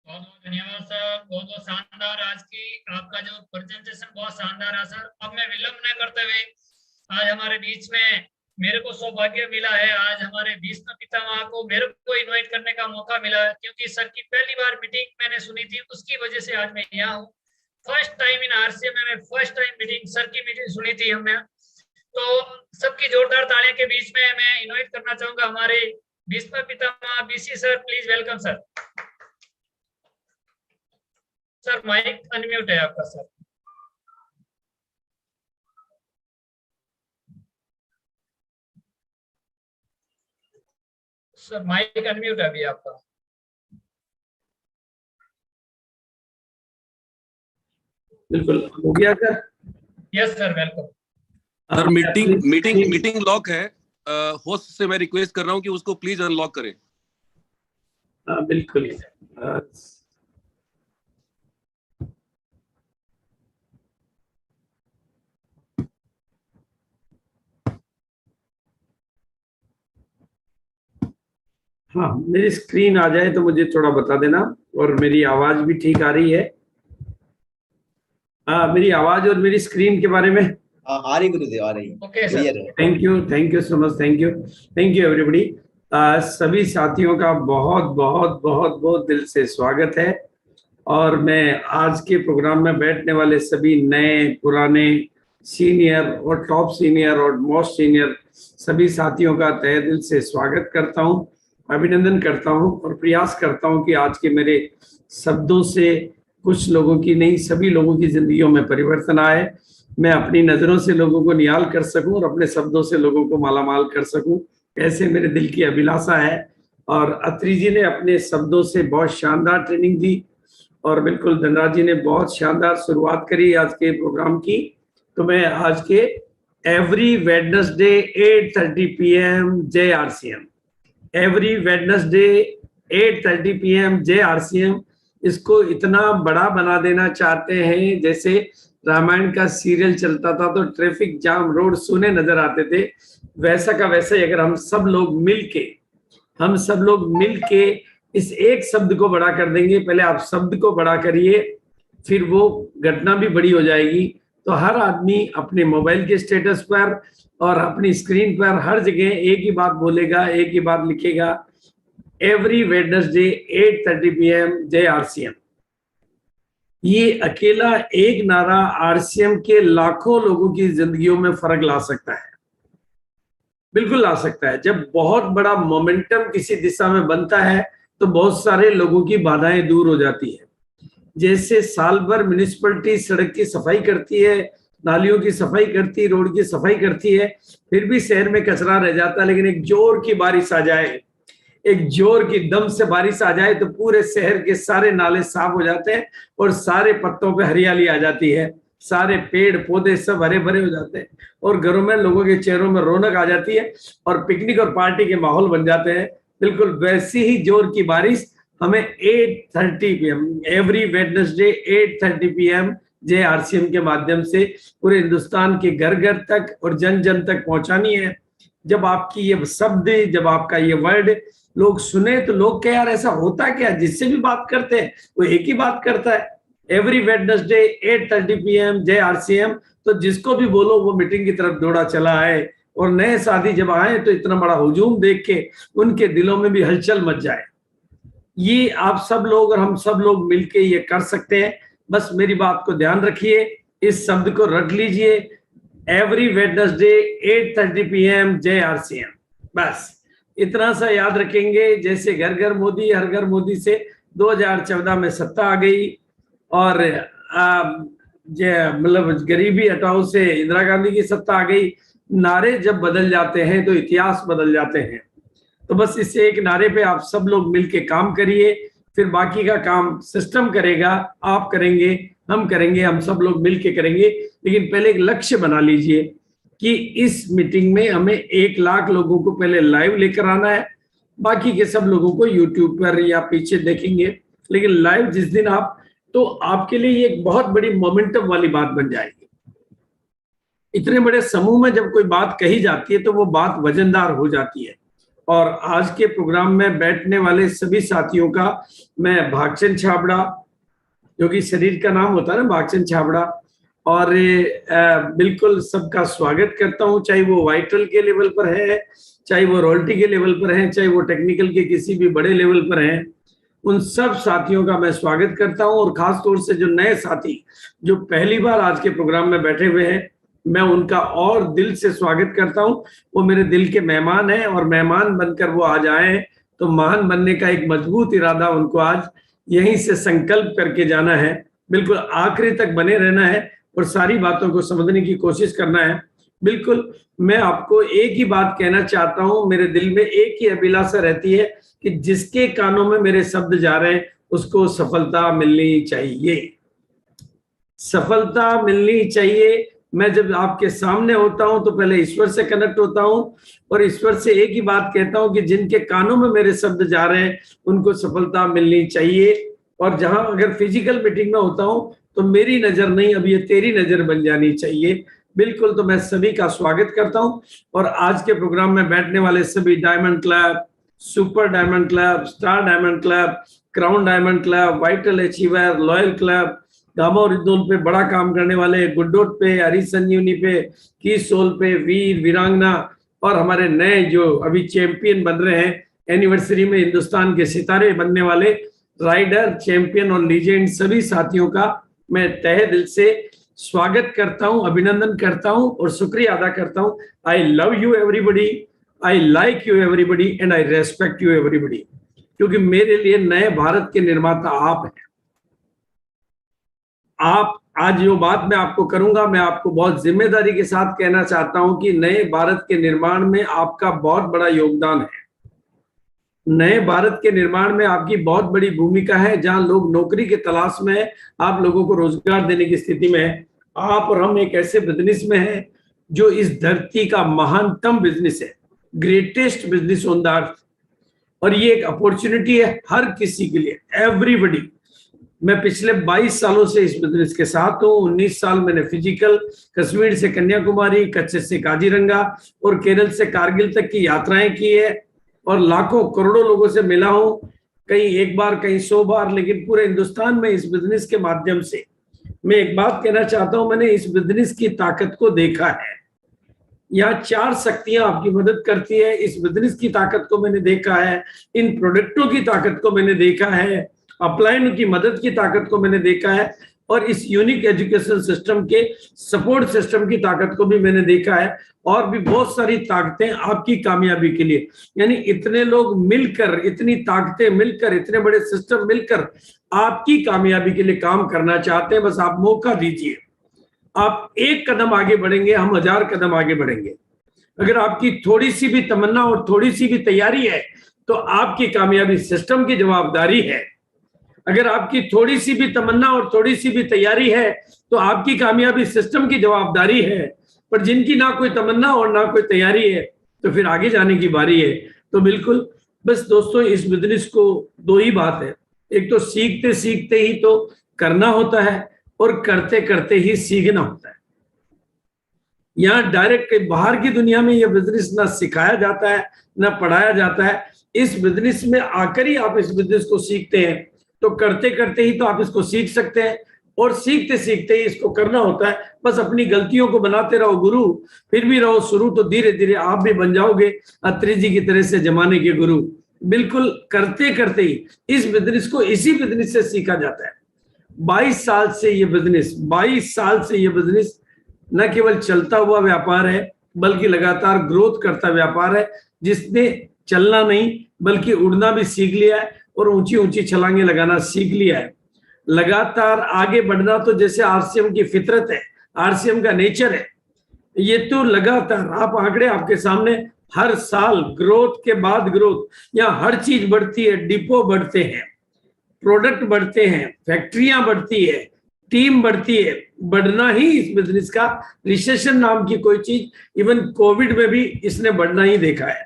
बहुत बहुत धन्यवाद सर, बहुत बहुत शानदार। आज की आपका जो प्रेजेंटेशन बहुत शानदार है सर। अब मैं विलंब न करते हुए आज हमारे बीच में मेरे को सौभाग्य मिला है, आज हमारे भीष्म पितामह को मेरे को इनवाइट करने का मौका मिला है, क्योंकि सर की पहली बार मीटिंग मैंने सुनी थी, उसकी वजह से आज मैं यहाँ हूँ। फर्स्ट टाइम इन आरसीएम में फर्स्ट टाइम मीटिंग, सर की मीटिंग सुनी थी हमने। तो सबकी जोरदार तालियों के बीच में मैं इनवाइट करना चाहूंगा हमारे Bhishma Pitamah BC sir. Please welcome sir. Sir mike unmute है आपका सर। सर माइक अनम्यूट है अभी आपका। बिल्कुल हो गया sir. Yes sir, welcome. Sir meeting lock है, होस्ट से मैं रिक्वेस्ट कर रहा हूं कि उसको प्लीज अनलॉक करें। बिल्कुल। हाँ, मेरी स्क्रीन आ जाए तो मुझे थोड़ा बता देना, और मेरी आवाज भी ठीक आ रही है। मेरी आवाज और मेरी स्क्रीन के बारे में आ रही गुरुदेव, आ रही। Okay sir, thank you so much, thank you everybody. सभी साथियों का बहुत बहुत बहुत बहुत दिल से स्वागत है। और मैं आज के प्रोग्राम में बैठने वाले सभी नए, पुराने, सीनियर और टॉप सीनियर और मोस्ट सीनियर सभी साथियों का तहे दिल से स्वागत करता हूं, अभिनंदन करता हूं, और प्रयास करता हूं कि आज के मेरे शब्दों से कुछ लोगों की नहीं, सभी लोगों की जिंदगियों में परिवर्तन आए। मैं अपनी नजरों से लोगों को निहाल कर सकूं और अपने शब्दों से लोगों को मालामाल कर सकूं, ऐसे मेरे दिल की अभिलाषा है। और अत्री जी ने अपने शब्दों से बहुत शानदार ट्रेनिंग दी, और बिल्कुल धनराज जी ने बहुत शानदार शुरुआत करी आज के प्रोग्राम की। तो मैं आज के एवरी वेडनेसडे 8:30 PM जय RCM, एवरी वेडनेसडे 8:30 PM जय RCM, इसको इतना बड़ा बना देना चाहते हैं जैसे रामायण का सीरियल चलता था तो ट्रैफिक जाम, रोड सुने नजर आते थे, वैसा का वैसा ही अगर हम सब लोग मिलके इस एक शब्द को बड़ा कर देंगे। पहले आप शब्द को बड़ा करिए, फिर वो घटना भी बड़ी हो जाएगी। तो हर आदमी अपने मोबाइल के स्टेटस पर और अपनी स्क्रीन पर हर जगह एक ही बात बोलेगा, एक ही बात लिखेगा, एवरी वेडनेसडे 8:30 PM जय RCM। ये अकेला एक नारा RCM के लाखों लोगों की जिंदगियों में फर्क ला सकता है, बिल्कुल ला सकता है। जब बहुत बड़ा मोमेंटम किसी दिशा में बनता है तो बहुत सारे लोगों की बाधाएं दूर हो जाती है। जैसे साल भर म्युनिसिपैलिटी सड़क की सफाई करती है, नालियों की सफाई करती है, रोड की सफाई करती है, फिर भी शहर में कचरा रह जाता है। लेकिन एक जोर की बारिश आ जाए, एक जोर की दम से बारिश आ जाए तो पूरे शहर के सारे नाले साफ हो जाते हैं और सारे पत्तों पे हरियाली आ जाती है, सारे पेड़ पौधे सब हरे भरे हो जाते हैं, और घरों में लोगों के चेहरों में रौनक आ जाती है और पिकनिक और पार्टी के माहौल बन जाते हैं। बिल्कुल वैसी ही जोर की बारिश हमें 8:30 PM एवरी वेडनेसडे 8:30 PM जय RCM के माध्यम से पूरे हिंदुस्तान के घर घर तक और जन जन तक पहुंचानी है। जब आपकी ये शब्द, जब आपका ये वर्ड लोग सुने तो लोग क्या, यार ऐसा होता क्या, जिससे भी बात करते हैं वो एक ही बात करता है, एवरी वेडनेसडे 8:30 PM जय RCM। तो जिसको भी बोलो वो मीटिंग की तरफ दौड़ा चला है, और नए साथी जब आए तो इतना बड़ा हुजूम देख के उनके दिलों में भी हलचल मच जाए। ये आप सब लोग और हम सब लोग मिलके ये कर सकते हैं। बस मेरी बात को ध्यान रखिए, इस शब्द को रख लीजिए, एवरी वेडनेसडे 8:30 PM जय RCM। बस इतना सा याद रखेंगे। जैसे घर घर मोदी, हर घर मोदी से 2014 में सत्ता आ गई, और मतलब गरीबी हटाओ से इंदिरा गांधी की सत्ता आ गई। नारे जब बदल जाते हैं तो इतिहास बदल जाते हैं। तो बस इस एक नारे पे आप सब लोग मिलके काम करिए, फिर बाकी का काम सिस्टम करेगा, आप करेंगे, हम करेंगे, हम सब लोग मिलके करेंगे। लेकिन पहले एक लक्ष्य बना लीजिए कि इस मीटिंग में हमें 1 लाख लोगों को पहले लाइव लेकर आना है, बाकी के सब लोगों को यूट्यूब पर या पीछे देखेंगे। लेकिन लाइव जिस दिन आप, तो आपके लिए ये एक बहुत बड़ी मोमेंटम वाली बात बन जाएगी। इतने बड़े समूह में जब कोई बात कही जाती है तो वो बात वजनदार हो जाती है। और आज के प्रोग्राम में बैठने वाले सभी साथियों का मैं भागचंद छाबड़ा, जो कि शरीर का नाम होता है ना भागचंद छाबड़ा, और बिल्कुल सबका स्वागत करता हूं, चाहे वो वाइटल के लेवल पर है, चाहे वो रॉयल्टी के लेवल पर है, चाहे वो टेक्निकल के किसी भी बड़े लेवल पर हैं। उन सब साथियों का मैं स्वागत करता हूं। और खास तौर से जो नए साथी जो पहली बार आज के प्रोग्राम में बैठे हुए हैं, मैं उनका और दिल से स्वागत करता हूं। वो मेरे दिल के मेहमान हैं, और मेहमान बनकर वो आज आए हैं तो महान बनने का एक मजबूत इरादा उनको आज यहीं से संकल्प करके जाना है। बिल्कुल आखिरी तक बने रहना है और सारी बातों को समझने की कोशिश करना है। बिल्कुल मैं आपको एक ही बात कहना चाहता हूं, मेरे दिल में एक ही अभिलाषा रहती है कि जिसके कानों में मेरे शब्द जा रहे हैं उसको सफलता मिलनी चाहिए। सफलता मिलनी चाहिए। मैं जब आपके सामने होता हूं तो पहले ईश्वर से कनेक्ट होता हूं और ईश्वर से एक ही बात कहता हूं कि जिनके कानों में मेरे शब्द जा रहे हैं उनको सफलता मिलनी चाहिए। और जहां अगर फिजिकल मीटिंग में होता हूं तो मेरी नजर नहीं, अब ये तेरी नजर बन जानी चाहिए। बिल्कुल, तो मैं सभी का स्वागत करता हूं और आज के प्रोग्राम में बैठने वाले सभी diamond club, super diamond club, star diamond club, crown diamond club, vital achiever, loyal club, gamma original पे बड़ा काम करने वाले, गुड्डोट पे, हरी संजीवनी पे, की सोल पे, वीर वीरांगना और हमारे नए जो अभी चैंपियन बन रहे हैं एनिवर्सरी में हिंदुस्तान के सितारे बनने वाले राइडर, चैंपियन और लीजेंड, सभी साथियों का मैं तहे दिल से स्वागत करता हूं, अभिनंदन करता हूं और शुक्रिया अदा करता हूं। I love you everybody, I like you everybody and I respect you everybody, क्योंकि मेरे लिए नए भारत के निर्माता आप हैं। आप आज जो बात मैं आपको करूंगा, मैं आपको बहुत जिम्मेदारी के साथ कहना चाहता हूं कि नए भारत के निर्माण में आपका बहुत बड़ा योगदान है। नए भारत के निर्माण में आपकी बहुत बड़ी भूमिका है। जहां लोग नौकरी की तलाश में है, आप लोगों को रोजगार देने की स्थिति में है। आप और हम एक ऐसे बिजनेस में हैं जो इस धरती का महानतम बिजनेस है, greatest business on the earth, और ये एक अपॉर्चुनिटी है हर किसी के लिए, एवरीबडी। मैं पिछले 22 सालों से इस बिजनेस के साथ हूँ। 19 साल मैंने फिजिकल, कश्मीर से कन्याकुमारी, कच्छ से काजीरंगा और केरल से कारगिल तक की यात्राएं की है और लाखों करोड़ों लोगों से मिला हूं, कहीं एक बार, कहीं 100 बार, लेकिन पूरे हिंदुस्तान में इस बिजनेस के माध्यम से मैं एक बात कहना चाहता हूं, मैंने इस बिजनेस की ताकत को देखा है। यहाँ 4 शक्तियां आपकी मदद करती है। इस बिजनेस की ताकत को मैंने देखा है, इन प्रोडक्टों की ताकत को मैंने देखा है, अपलाइन की मदद की ताकत को मैंने देखा है और इस यूनिक एजुकेशन सिस्टम के सपोर्ट सिस्टम की ताकत को भी मैंने देखा है, और भी बहुत सारी ताकतें आपकी कामयाबी के लिए। यानी इतने लोग मिलकर, इतनी ताकतें मिलकर, इतने बड़े सिस्टम मिलकर आपकी कामयाबी के लिए काम करना चाहते हैं। बस आप मौका दीजिए। आप एक कदम आगे बढ़ेंगे, हम 1000 कदम आगे बढ़ेंगे। अगर आपकी थोड़ी सी भी तमन्ना और थोड़ी सी भी तैयारी है तो आपकी कामयाबी सिस्टम की जवाबदारी है। अगर आपकी थोड़ी सी भी तमन्ना और थोड़ी सी भी तैयारी है तो आपकी कामयाबी सिस्टम की जवाबदारी है। पर जिनकी ना कोई तमन्ना और ना कोई तैयारी है तो फिर आगे जाने की बारी है। तो बिल्कुल, बस दोस्तों, इस बिजनेस को 2 ही बात है, एक तो सीखते सीखते ही तो करना होता है और करते करते ही सीखना होता है। यहाँ डायरेक्ट बाहर की दुनिया में यह बिजनेस ना सिखाया जाता है ना पढ़ाया जाता है। इस बिजनेस में आकर ही आप इस बिजनेस को सीखते हैं, तो करते करते ही तो आप इसको सीख सकते हैं और सीखते सीखते ही इसको करना होता है। बस अपनी गलतियों को बनाते रहो गुरु, फिर भी रहो शुरू, तो धीरे धीरे आप भी बन जाओगे अत्रि जी की तरह से जमाने के गुरु। बिल्कुल, करते करते ही इस बिजनेस को इसी बिजनेस से सीखा जाता है। 22 साल से ये बिजनेस न केवल चलता हुआ व्यापार है बल्कि लगातार ग्रोथ करता व्यापार है, जिसने चलना नहीं बल्कि उड़ना भी सीख लिया है और ऊंची ऊंची छलांगे लगाना सीख लिया है। लगातार आगे बढ़ना तो जैसे आरसीएम की फितरत है, आरसीएम का नेचर है। ये तो लगातार, आप आंकड़े आपके सामने, हर साल ग्रोथ के बाद ग्रोथ, यहाँ हर चीज बढ़ती है, डिपो बढ़ते हैं, प्रोडक्ट बढ़ते हैं, फैक्ट्रियां बढ़ती है, टीम बढ़ती है। बढ़ना ही इस बिजनेस का, रिसेशन नाम की कोई चीज, इवन कोविड में भी इसने बढ़ना ही देखा है।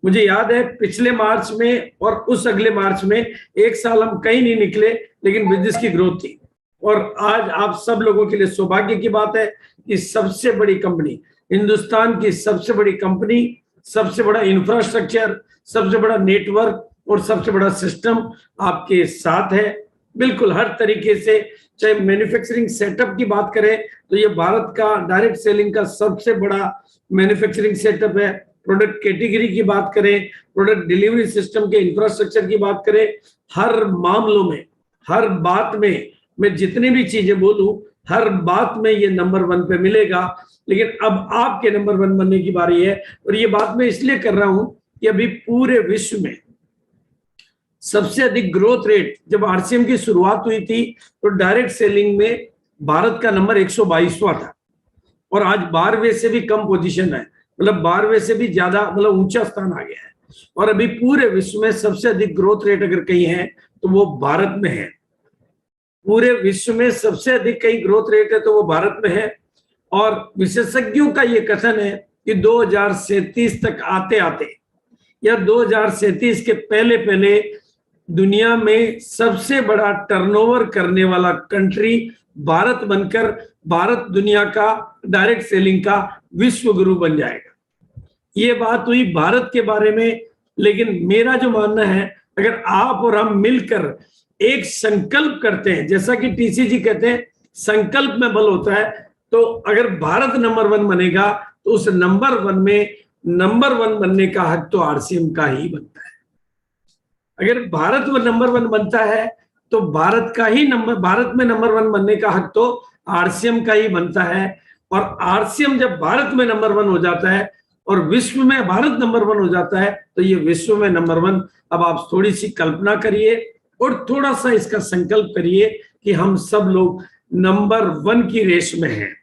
मुझे याद है पिछले मार्च में और उस अगले मार्च में 1 साल हम कहीं नहीं निकले, लेकिन बिजनेस की ग्रोथ थी। और आज आप सब लोगों के लिए सौभाग्य की बात है कि सबसे बड़ी कंपनी, हिंदुस्तान की सबसे बड़ी कंपनी, सबसे बड़ा इंफ्रास्ट्रक्चर, सबसे बड़ा नेटवर्क और सबसे बड़ा सिस्टम आपके साथ है। बिल्कुल हर तरीके से, चाहे मैन्युफैक्चरिंग सेटअप की बात करें तो ये भारत का डायरेक्ट सेलिंग का सबसे बड़ा मैन्युफैक्चरिंग सेटअप है। प्रोडक्ट कैटेगरी की बात करें, प्रोडक्ट डिलीवरी सिस्टम के इंफ्रास्ट्रक्चर की बात करें, हर मामलों में, हर बात में, मैं जितनी भी चीजें बोलूं हर बात में ये नंबर 1 पे मिलेगा। लेकिन अब आपके नंबर 1 बनने की बारी है। और ये बात मैं इसलिए कर रहा हूं कि अभी पूरे विश्व में सबसे अधिक ग्रोथ रेट, जब आरसीएम की शुरुआत हुई थी तो डायरेक्ट सेलिंग में भारत का नंबर 122वां था और आज 12वें से भी कम पोजीशन है, मतलब 12वें से भी ज्यादा, मतलब ऊंचा स्थान आ गया है। और अभी पूरे विश्व में सबसे अधिक ग्रोथ रेट अगर कहीं है तो वो भारत में है। पूरे विश्व में सबसे अधिक कहीं ग्रोथ रेट है तो वो भारत में है। और विशेषज्ञों का ये कथन है कि 2037 तक आते आते या 2037 के पहले पहले दुनिया में सबसे बड़ा टर्नओवर करने वाला कंट्री भारत बनकर भारत दुनिया का डायरेक्ट सेलिंग का विश्व गुरु बन जाएगा। ये बात हुई भारत के बारे में, लेकिन मेरा जो मानना है, अगर आप और हम मिलकर एक संकल्प करते हैं, जैसा कि टीसी जी कहते हैं संकल्प में बल होता है, तो अगर भारत नंबर 1 बनेगा तो उस नंबर 1 में नंबर 1 बनने का हक तो आरसीएम का ही बनता है। अगर भारत में नंबर 1 बनता है तो भारत में नंबर 1 बनने का हक तो आरसीएम का ही बनता है। और आरसीएम जब भारत में नंबर 1 हो जाता है और विश्व में भारत नंबर 1 हो जाता है तो ये विश्व में नंबर 1। अब आप थोड़ी सी कल्पना करिए और थोड़ा सा इसका संकल्प करिए कि हम सब लोग नंबर 1 की रेस में हैं।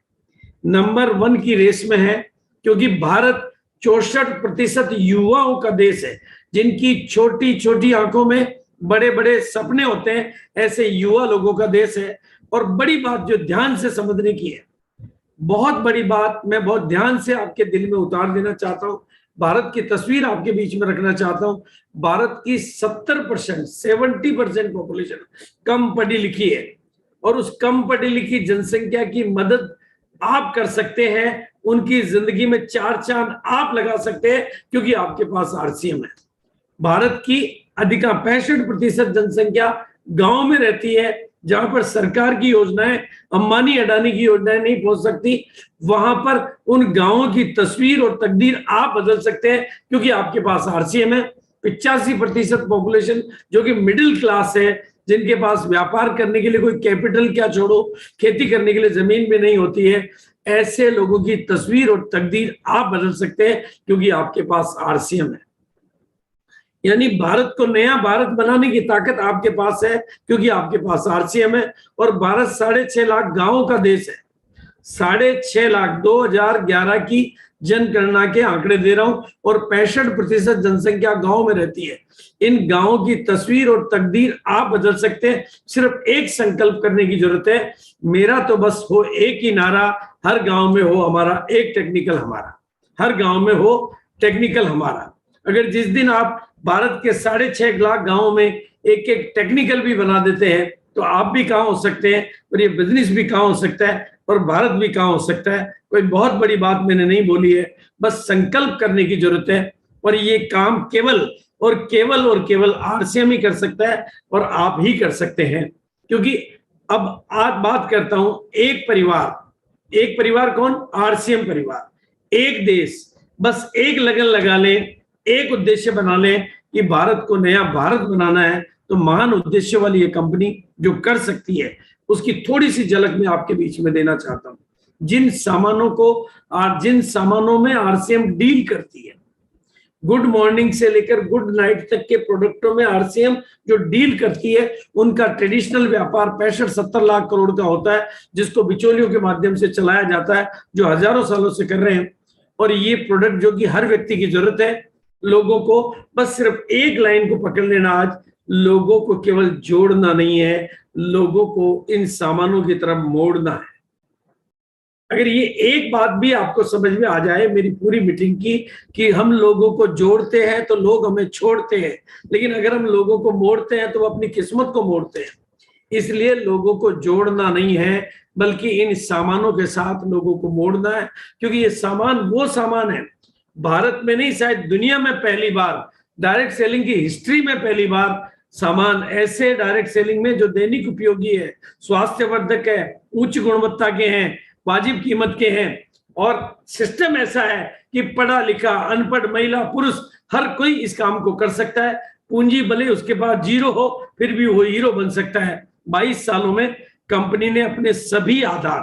नंबर 1 की रेस में है क्योंकि भारत 64% युवाओं का देश है, जिनकी छोटी छोटी आंखों में बड़े बड़े सपने होते हैं, ऐसे युवा लोगों का देश है। और बड़ी बात जो ध्यान से समझने की है, बहुत बड़ी बात मैं बहुत ध्यान से आपके दिल में उतार देना चाहता हूं, भारत की तस्वीर आपके बीच में रखना चाहता हूं। भारत की 70% पॉपुलेशन कम पढ़ी लिखी है और उस कम पढ़ी लिखी जनसंख्या की मदद आप कर सकते हैं, उनकी जिंदगी में 4 चांद आप लगा सकते हैं क्योंकि आपके पास आरसीएम है। भारत की अधिकांश 65% जनसंख्या गांव में रहती है, जहां पर सरकार की योजनाएं, अंबानी अडानी की योजनाएं नहीं पहुंच सकती, वहां पर उन गांवों की तस्वीर और तकदीर आप बदल सकते हैं क्योंकि आपके पास आरसीएम है। 85% पॉपुलेशन जो कि मिडिल क्लास है, जिनके पास व्यापार करने के लिए कोई कैपिटल क्या छोड़ो, खेती करने के लिए जमीन भी नहीं होती है, ऐसे लोगों की तस्वीर और तकदीर आप बदल सकते हैं क्योंकि आपके पास आरसीएम है। यानी भारत को नया भारत बनाने की ताकत आपके पास है क्योंकि आपके पास आरसीएम है। और भारत 6.5 लाख गांवों का देश है। 6.5 लाख 2011 की जनगणना के आंकड़े दे रहा हूं और 65% जनसंख्या गांव में रहती है। इन गांवों की तस्वीर और तकदीर आप बदल सकते हैं। सिर्फ एक संकल्प करने की जरूरत है, मेरा तो बस हो एक ही नारा, हर गांव में हो हमारा एक टेक्निकल हमारा, हर गांव में हो टेक्निकल हमारा। अगर जिस दिन आप भारत के 6.5 लाख गांवों में एक एक टेक्निकल भी बना देते हैं तो आप भी कहाँ हो सकते हैं और ये बिजनेस भी कहाँ हो सकता है और भारत भी कहाँ हो सकता है। कोई बहुत बड़ी बात मैंने नहीं बोली है, बस संकल्प करने की जरूरत है। और ये काम केवल आरसीएम ही कर सकता है और आप ही कर सकते हैं। क्योंकि अब आज बात करता हूं एक परिवार कौन? आरसीएम परिवार। एक देश, बस एक लगन लगा लें, एक उद्देश्य बना लें कि भारत को नया भारत बनाना है, तो महान उद्देश्य वाली ये कंपनी जो कर सकती है उसकी थोड़ी सी झलक मैं आपके बीच में देना चाहता हूं। जिन सामानों में आरसीएम डील करती है, गुड मॉर्निंग से लेकर गुड नाइट तक के प्रोडक्टों में आरसीएम जो डील करती है, उनका ट्रेडिशनल व्यापार 65-70 लाख करोड़ का होता है, जिसको बिचौलियों के माध्यम से चलाया जाता है, जो हजारों सालों से कर रहे हैं। और ये प्रोडक्ट जो कि हर व्यक्ति की जरूरत है, लोगों को बस सिर्फ एक लाइन को पकड़ लेना, आज लोगों को केवल जोड़ना नहीं है, लोगों को इन सामानों की तरफ मोड़ना है। अगर ये एक बात भी आपको समझ में आ जाए मेरी पूरी मीटिंग की, कि हम लोगों को जोड़ते हैं तो लोग हमें छोड़ते हैं, लेकिन अगर हम लोगों को मोड़ते हैं तो वो अपनी किस्मत को मोड़ते हैं। इसलिए लोगों को जोड़ना नहीं है, बल्कि इन सामानों के साथ लोगों को मोड़ना है। क्योंकि ये सामान वो सामान है, भारत में नहीं शायद दुनिया में पहली बार, डायरेक्ट सेलिंग की हिस्ट्री में पहली बार सामान ऐसे डायरेक्ट सेलिंग में जो दैनिक उपयोगी है, स्वास्थ्यवर्धक है, उच्च गुणवत्ता के हैं, वाजिब कीमत के हैं, और सिस्टम ऐसा है कि पढ़ा लिखा, अनपढ़, महिला, पुरुष हर कोई इस काम को कर सकता है। पूंजी भले उसके पास जीरो हो, फिर भी वो हीरो बन सकता है। 22 सालों में कंपनी ने अपने सभी आधार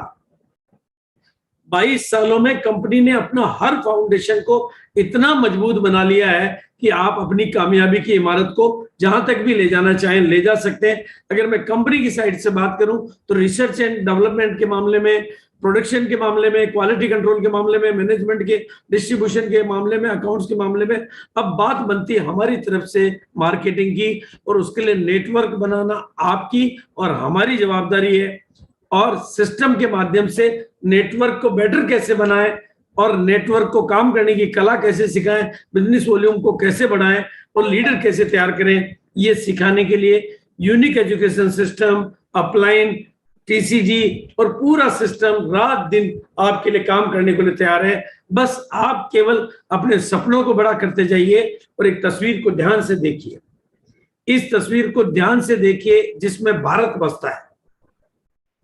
22 सालों में कंपनी ने अपना हर फाउंडेशन को इतना मजबूत बना लिया है कि आप अपनी कामयाबी की इमारत को जहां तक भी ले जाना चाहें ले जा सकते हैं। अगर मैं कंपनी की साइड से बात करूं तो रिसर्च एंड डेवलपमेंट के मामले में, प्रोडक्शन के मामले में, क्वालिटी कंट्रोल के मामले में, मैनेजमेंट के, डिस्ट्रीब्यूशन के मामले में, अकाउंट्स के मामले में अब बात बनती है हमारी तरफ से मार्केटिंग की, और उसके लिए नेटवर्क बनाना आपकी और हमारी जवाबदारी है। और सिस्टम के माध्यम से नेटवर्क को बेटर कैसे बनाएं और नेटवर्क को काम करने की कला कैसे सिखाएं, बिजनेस वॉल्यूम को कैसे बढ़ाएं और लीडर कैसे तैयार करें, ये सिखाने के लिए unique education system, upline, TCG और पूरा सिस्टम रात दिन आपके लिए काम करने के लिए तैयार है। बस आप केवल अपने सपनों को बड़ा करते जाइए और एक तस्वीर को ध्यान से देखिए। इस तस्वीर को ध्यान से देखिए जिसमें भारत बसता है।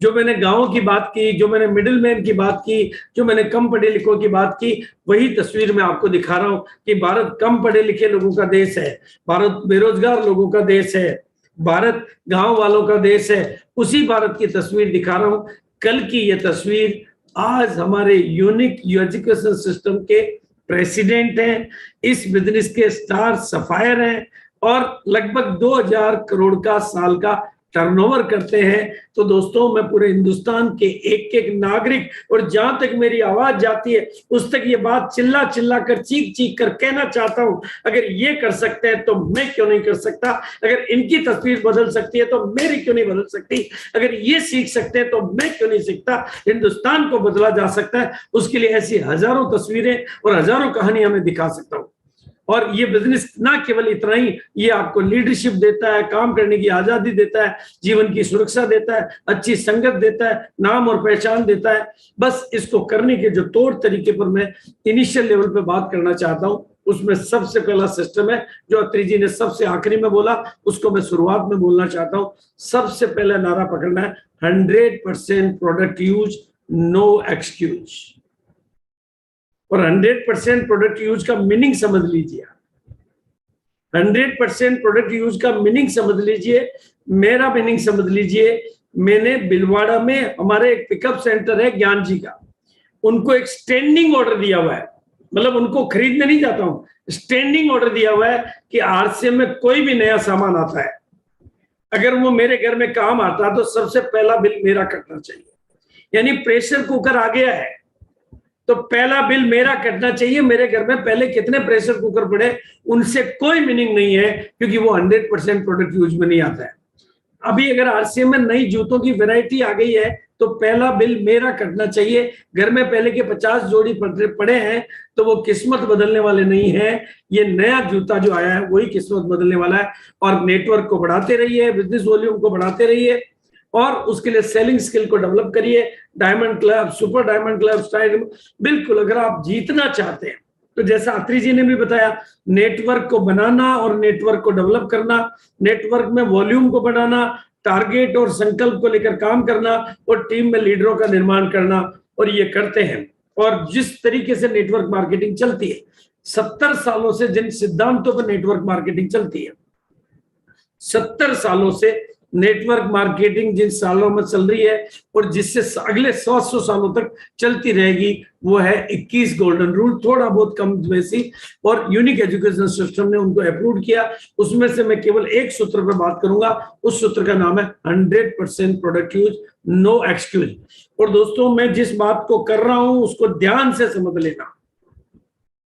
जो मैंने गांवों की बात की, जो मैंने मिडिल मैन की बात की, जो मैंने कम पढ़े लिखों की बात की, वही तस्वीर मैं आपको दिखा रहा हूं कि भारत कम पढ़े लिखे लोगों का देश है, भारत बेरोजगार लोगों का देश है, भारत गांव वालों का देश है। उसी भारत की तस्वीर दिखा रहा हूं। कल की ये तस्वीर आज हमारे यूनिक एजुकेशन सिस्टम के प्रेसिडेंट हैं, इस बिजनेस के स्टार सफायर हैं और लगभग 2000 करोड़ का साल का टर्नओवर करते हैं। तो दोस्तों, मैं पूरे हिंदुस्तान के एक एक नागरिक और जहां तक मेरी आवाज जाती है उस तक ये बात चिल्ला चिल्ला कर, चीख चीख कर कहना चाहता हूं, अगर ये कर सकते हैं तो मैं क्यों नहीं कर सकता? अगर इनकी तस्वीर बदल सकती है तो मेरी क्यों नहीं बदल सकती? अगर ये सीख सकते हैं तो मैं क्यों नहीं सीखता? हिंदुस्तान को बदला जा सकता है। उसके लिए ऐसी हजारों तस्वीरें और हजारों कहानियां मैं दिखा सकता हूं। और ये बिजनेस ना केवल इतना ही, ये आपको लीडरशिप देता है, काम करने की आजादी देता है, जीवन की सुरक्षा देता है, अच्छी संगत देता है, नाम और पहचान देता है। बस इसको करने के जो तौर तरीके पर मैं इनिशियल लेवल पे बात करना चाहता हूं, उसमें सबसे पहला सिस्टम है जो अत्री जी ने सबसे आखिरी में बोला, उसको मैं शुरुआत में बोलना चाहता हूं। सबसे पहला नारा पकड़ना है 100% प्रोडक्ट यूज, नो एक्सक्यूज। और 100% प्रोडक्ट यूज का मीनिंग समझ लीजिए। 100% प्रोडक्ट यूज का मीनिंग समझ लीजिए, मेरा मीनिंग समझ लीजिए। मैंने बिलवाड़ा में हमारे एक पिकअप सेंटर है ज्ञान जी का, उनको एक स्टैंडिंग ऑर्डर दिया हुआ है, मतलब उनको खरीदने नहीं जाता हूं, स्टैंडिंग ऑर्डर दिया हुआ है कि आरसीएम में कोई भी नया सामान आता है, अगर वो मेरे घर में काम आता तो सबसे पहला बिल मेरा कटना चाहिए। यानी प्रेशर कुकर आ गया है तो पहला बिल मेरा कटना चाहिए। मेरे घर में पहले कितने प्रेशर कुकर पड़े उनसे कोई मीनिंग नहीं है, क्योंकि वो 100% प्रोडक्ट यूज में नहीं आता है। अभी अगर आरसीएम में नई जूतों की वैरायटी आ गई है तो पहला बिल मेरा कटना चाहिए। घर में पहले के 50 जोड़ी पड़े हैं तो वो किस्मत बदलने वाले नहीं है, ये नया जूता जो आया है वही किस्मत बदलने वाला है। और नेटवर्क को बढ़ाते रहिए, बिजनेस वॉल्यूम को बढ़ाते रहिए और उसके लिए सेलिंग स्किल को डेवलप करिए। Diamond club, super diamond club, style, बिल्कुल अगर आप जीतना चाहते हैं तो जैसा अत्री जी ने भी बताया, नेटवर्क को बनाना और नेटवर्क को डेवलप करना, नेटवर्क में वॉल्यूम को बढ़ाना, टारगेट और संकल्प को लेकर काम करना और टीम में लीडरों का निर्माण करना, और ये करते हैं। और जिस तरीके से नेटवर्क मार्केटिंग चलती है, 70 सालों से जिन सिद्धांतों पर नेटवर्क मार्केटिंग चलती है, 70 सालों से नेटवर्क मार्केटिंग जिन सालों में चल रही है और जिससे अगले 100 सालों तक चलती रहेगी, वो है 21 गोल्डन रूल, थोड़ा बहुत कम वैसी, और यूनिक एजुकेशन सिस्टम ने उनको अप्रूव किया। उसमें से मैं केवल एक सूत्र पर बात करूंगा, उस सूत्र का नाम है 100% प्रोडक्ट यूज, नो एक्सक्यूज। और दोस्तों, मैं जिस बात को कर रहा हूं उसको ध्यान से समझ लेना,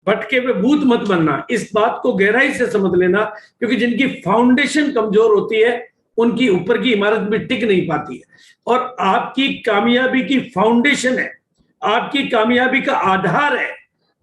भटके पे भूत मत बनना, इस बात को गहराई से समझ लेना, क्योंकि जिनकी फाउंडेशन कमजोर होती है उनकी ऊपर की इमारत भी टिक नहीं पाती है। और आपकी कामयाबी की फाउंडेशन है, आपकी कामयाबी का आधार है,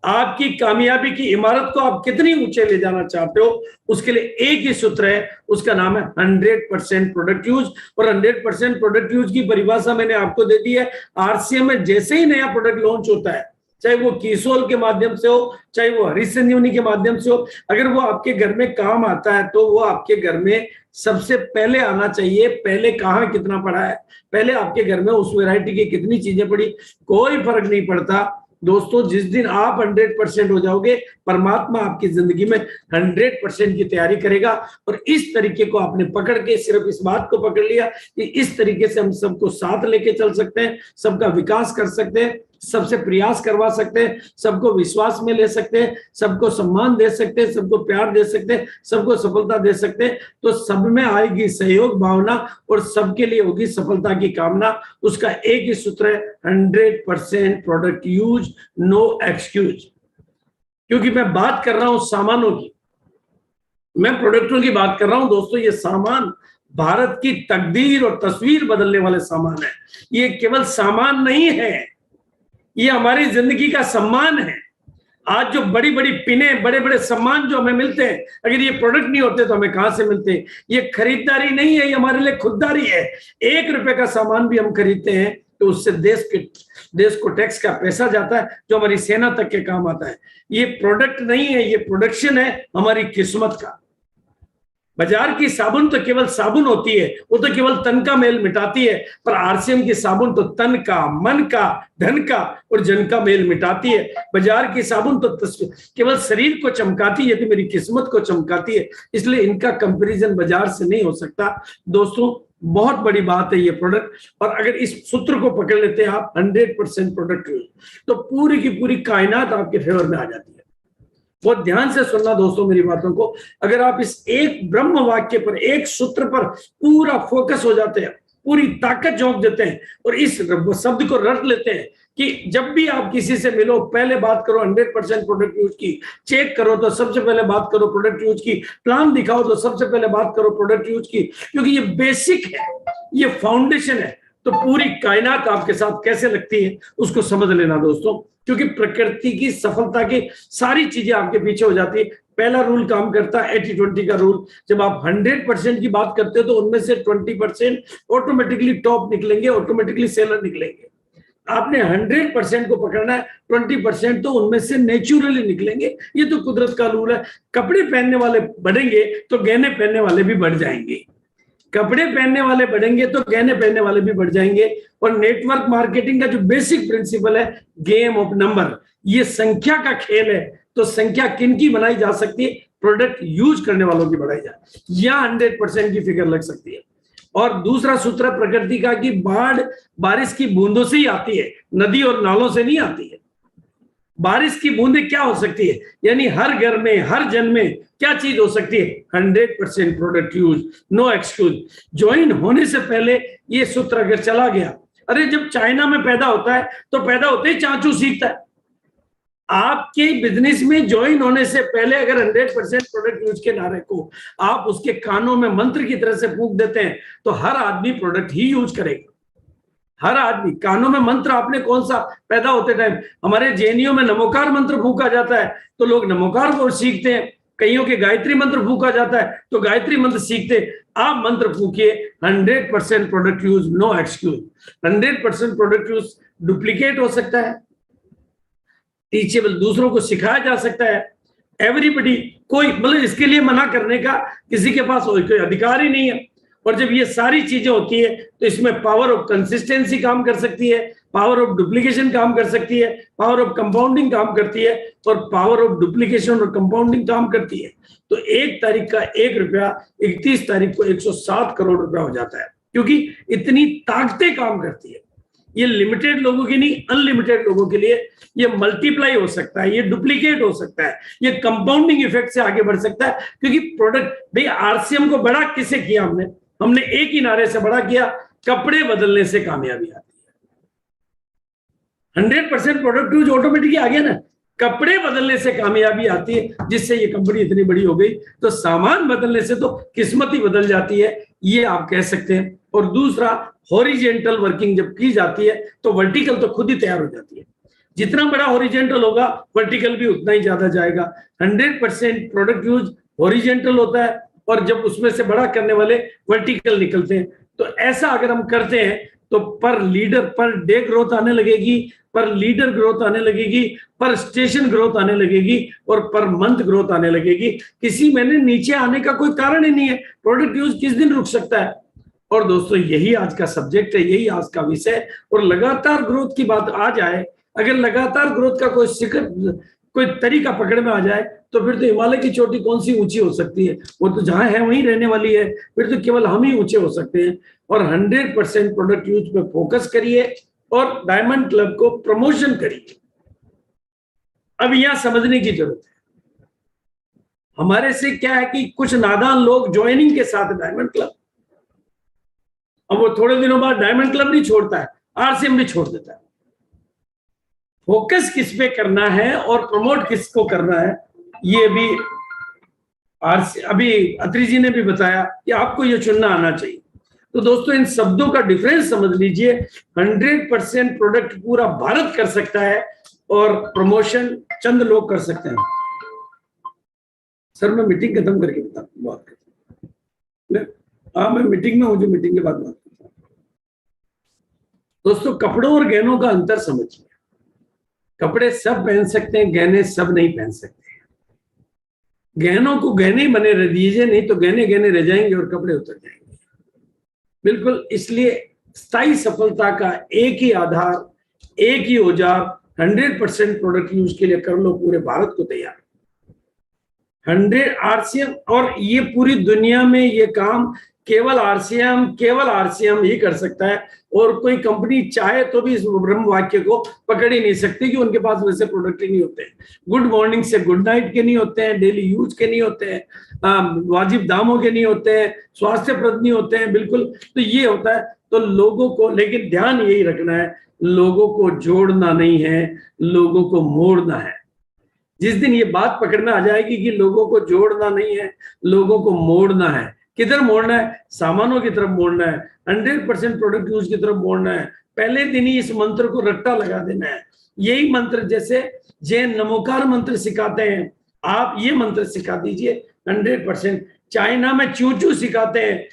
आपकी कामयाबी की इमारत को आप कितनी ऊंचे ले जाना चाहते हो, उसके लिए एक ही सूत्र है, उसका नाम है 100% प्रोडक्ट यूज। और 100% प्रोडक्ट यूज की परिभाषा मैंने आपको दे दी है। आरसीएम में जैसे ही नया प्रोडक्ट लॉन्च होता है, चाहे वो कीसोल के माध्यम से हो, चाहे वो हरी संजीवनी के माध्यम से हो, अगर वो आपके घर में काम आता है तो वो आपके घर में सबसे पहले आना चाहिए। पहले कहाँ कितना पड़ा है, पहले आपके घर में उस वैरायटी की कितनी चीजें पड़ी, कोई फर्क नहीं पड़ता। दोस्तों, जिस दिन आप 100% हो जाओगे, परमात्मा आपकी जिंदगी में 100% की तैयारी करेगा। और इस तरीके को आपने पकड़ के, सिर्फ इस बात को पकड़ लिया कि इस तरीके से हम सबको साथ लेके चल सकते हैं, सबका विकास कर सकते हैं, सबसे प्रयास करवा सकते हैं, सबको विश्वास में ले सकते हैं, सबको सम्मान दे सकते हैं, सबको प्यार दे सकते हैं, सबको सफलता दे सकते हैं, तो सब में आएगी सहयोग भावना और सबके लिए होगी सफलता की कामना। उसका एक ही सूत्र है, 100% प्रोडक्ट यूज, नो एक्सक्यूज। क्योंकि मैं बात कर रहा हूं सामानों की, मैं प्रोडक्टों की बात कर रहा हूं दोस्तों। ये सामान भारत की तकदीर और तस्वीर बदलने वाले सामान है। ये केवल सामान नहीं है, ये हमारी जिंदगी का सम्मान है। आज जो बड़ी बड़ी पिने, बड़े बड़े सम्मान जो हमें मिलते हैं, अगर ये प्रोडक्ट नहीं होते तो हमें कहां से मिलते हैं? ये खरीदारी नहीं है, ये हमारे लिए खुददारी है। 1 रुपए का सामान भी हम खरीदते हैं तो उससे देश को टैक्स का पैसा जाता है जो हमारी सेना तक के काम आता है। ये प्रोडक्ट नहीं है, ये प्रोडक्शन है हमारी किस्मत का। बाजार की साबुन तो केवल साबुन होती है, वो तो केवल तन का मेल मिटाती है, पर आरसीएम की साबुन तो तन का, मन का, धन का और जन का मेल मिटाती है। बाजार की साबुन तो केवल शरीर को चमकाती है, तो मेरी किस्मत को चमकाती है। इसलिए इनका कंपैरिजन बाजार से नहीं हो सकता। दोस्तों बहुत बड़ी बात है ये प्रोडक्ट, और अगर इस सूत्र को पकड़ लेते हैं आप 100% प्रोडक्ट यूज, तो पूरी की पूरी कायनात आपके फेवर में आ जाती है। बहुत ध्यान से सुनना दोस्तों मेरी बातों को। अगर आप इस एक ब्रह्म वाक्य पर, एक सूत्र पर पूरा फोकस हो जाते हैं, पूरी ताकत झोंक देते हैं और इस शब्द को रट लेते हैं कि जब भी आप किसी से मिलो पहले बात करो 100% प्रोडक्ट यूज की, चेक करो तो सबसे पहले बात करो प्रोडक्ट यूज की, प्लान दिखाओ तो सबसे पहले बात करो प्रोडक्ट यूज की, क्योंकि ये बेसिक है, ये फाउंडेशन है। तो पूरी कायनात आपके साथ कैसे लगती है उसको समझ लेना दोस्तों, क्योंकि प्रकृति की सफलता की सारी चीजें आपके पीछे हो जाती है। पहला रूल काम करता है 80-20 का रूल। जब आप 100% की बात करते हो तो उनमें से 20% ऑटोमेटिकली टॉप निकलेंगे, ऑटोमेटिकली सेलर निकलेंगे। आपने 100% को पकड़ना है, 20% तो उनमें से नेचुरली निकलेंगे। ये तो कुदरत का रूल है। कपड़े पहनने वाले बढ़ेंगे तो गहने पहनने वाले भी बढ़ जाएंगे, कपड़े पहनने वाले बढ़ेंगे तो गहने पहनने वाले भी बढ़ जाएंगे। और नेटवर्क मार्केटिंग का जो बेसिक प्रिंसिपल है, गेम ऑफ नंबर, ये संख्या का खेल है। तो संख्या किनकी बनाई जा सकती है? प्रोडक्ट यूज करने वालों की बढ़ाई जाए, या 100% की फिगर लग सकती है। और दूसरा सूत्र प्रकृति का कि बाढ़ बारिश की बूंदों से ही आती है, नदी और नालों से नहीं आती है। बारिश की बूंदें क्या हो सकती है? यानी हर घर में, हर जन में क्या चीज हो सकती है? 100% product use, no excuse. Join होने से पहले ये सूत्र अगर चला गया, अरे जब चाइना में पैदा होता है तो पैदा होते ही चाचू सीखता है। आपके बिजनेस में ज्वाइन होने से पहले अगर 100% प्रोडक्ट यूज के नारे को आप उसके कानों में मंत्र की तरह से फूंक देते हैं तो हर आदमी प्रोडक्ट ही यूज करेगा। हर आदमी कानों में मंत्र, आपने कौन सा पैदा होते टाइम हमारे जेएनयू में नमोकार मंत्र फूंका जाता है तो लोग नमोकार को सीखते हैं, कईयों के गायत्री मंत्र फूंका जाता है तो गायत्री मंत्र सीखते। आप मंत्र फूंकिए 100% product use, no excuse. 100% product use duplicate हो सकता है, टीचेबल, दूसरों को सिखाया जा सकता है। एवरीबडी, कोई मतलब इसके लिए मना करने का किसी के पास कोई अधिकार ही नहीं है। और जब ये सारी चीजें होती है तो इसमें पावर ऑफ कंसिस्टेंसी काम कर सकती है, पावर ऑफ डुप्लीकेशन काम कर सकती है, पावर ऑफ कंपाउंडिंग काम करती है, और पावर ऑफ डुप्लीकेशन और कंपाउंडिंग काम करती है। तो 1 तारीख का 1 रुपया 31 तारीख को 107 करोड़ रुपया हो जाता है, क्योंकि इतनी ताकतें काम करती है। ये लिमिटेड लोगों की नहीं, अनलिमिटेड लोगों के लिए ये मल्टीप्लाई हो सकता है, ये डुप्लीकेट हो सकता है, ये कंपाउंडिंग इफेक्ट से आगे बढ़ सकता है। क्योंकि प्रोडक्ट, भाई आरसीएम को बड़ा किसे किया? हमने एक ही नारे से बड़ा किया, कपड़े बदलने से कामयाबी आती है। 100% प्रोडक्ट यूज ऑटोमेटिकली आ गया ना, कपड़े बदलने से कामयाबी आती है, जिससे ये कंपनी इतनी बड़ी हो गई। तो सामान बदलने से तो किस्मत ही बदल जाती है, ये आप कह सकते हैं। और दूसरा, हॉरिजेंटल वर्किंग जब की जाती है तो वर्टिकल तो खुद ही तैयार हो जाती है। जितना बड़ा हॉरिजेंटल होगा वर्टिकल भी उतना ही ज्यादा जाएगा। 100% प्रोडक्ट यूज हॉरिजेंटल होता है, और जब उसमें से बड़ा करने वाले वर्टिकल निकलते हैं। तो ऐसा अगर हम करते हैं तो पर लीडर, पर डे ग्रोथ आने लगेगी, पर लीडर ग्रोथ आने लगेगी, पर स्टेशन ग्रोथ आने लगेगी, और पर मंथ ग्रोथ आने लगेगी। किसी महीने नीचे आने का कोई कारण ही नहीं है। प्रोडक्ट यूज किस दिन रुक सकता है? और दोस्तों यही आज का सब्जेक्ट है, यही आज का विषय। और लगातार ग्रोथ की बात आ जाए, अगर लगातार ग्रोथ का कोई तरीका पकड़ में आ जाए तो फिर तो हिमालय की चोटी कौन सी ऊंची हो सकती है? वो तो जहां है वहीं रहने वाली है। फिर तो केवल हम ही ऊंचे हो सकते हैं। और 100% प्रोडक्ट यूज पे फोकस करिए, और डायमंड क्लब को प्रमोशन करिए। अब यहां समझने की जरूरत है, हमारे से क्या है कि कुछ नादान लोग ज्वाइनिंग के साथ डायमंड क्लब, अब वो थोड़े दिनों बाद डायमंड क्लब नहीं छोड़ता है, आरसीएम भी छोड़ देता है। फोकस किस पे करना है और प्रमोट किसको करना है, ये भी अभी अत्री जी ने भी बताया कि आपको ये चुनना आना चाहिए। तो दोस्तों इन शब्दों का डिफरेंस समझ लीजिए। 100% प्रोडक्ट पूरा भारत कर सकता है और प्रमोशन चंद लोग कर सकते हैं। सर मैं मीटिंग खत्म करके बात करता हूँ। हाँ मैं मीटिंग में हूँ, जो मीटिंग के बाद बात करता हूँ। दोस्तों कपड़ों और गहनों का अंतर समझिए। कपड़े सब पहन सकते हैं, गहने सब नहीं पहन सकते। गहनों को गहने बने रह दीजिए, नहीं तो गहने गहने रह जाएंगे और कपड़े उतर जाएंगे। बिल्कुल, इसलिए स्थायी सफलता का एक ही आधार, एक ही औजार, 100% प्रोडक्ट यूज के लिए कर लो, पूरे भारत को तैयार 100 आरसीएम। और ये पूरी दुनिया में ये काम केवल आरसीएम ही कर सकता है, और कोई कंपनी चाहे तो भी इस ब्रह्म वाक्य को पकड़ ही नहीं सकती कि उनके पास वैसे प्रोडक्ट ही नहीं होते हैं। गुड मॉर्निंग से गुड नाइट के नहीं होते हैं, डेली यूज के नहीं होते हैं, वाजिब दामों के नहीं होते हैं, स्वास्थ्यप्रद नहीं होते हैं। बिल्कुल, तो ये होता है। तो लोगों को, लेकिन ध्यान यही रखना है, लोगों को जोड़ना नहीं है, लोगों को मोड़ना है। जिस दिन ये बात पकड़ना आ जाएगी कि लोगों को जोड़ना नहीं है, लोगों को मोड़ना है, किधर मोड़ना है? सामानों की तरफ मोड़ना है, 100% प्रोडक्ट यूज की तरफ मोड़ना है। पहले दिन ही इस मंत्र को रट्टा लगा देना है। यही मंत्र, जैसे जैन नमोकार मंत्र सिखाते हैं, आप ये मंत्र सिखा दीजिए 100%। चाइना में चू सिखाते हैं,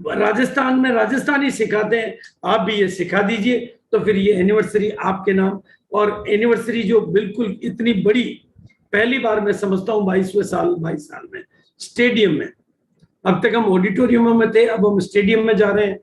राजस्थान में राजस्थानी सिखाते हैं, आप भी ये सिखा दीजिए। तो फिर ये एनिवर्सरी आपके नाम, और एनिवर्सरी जो बिल्कुल इतनी बड़ी, पहली बार मैं समझता हूँ 22 साल में स्टेडियम में। अब तक हम ऑडिटोरियम में थे, अब हम स्टेडियम में जा रहे हैं,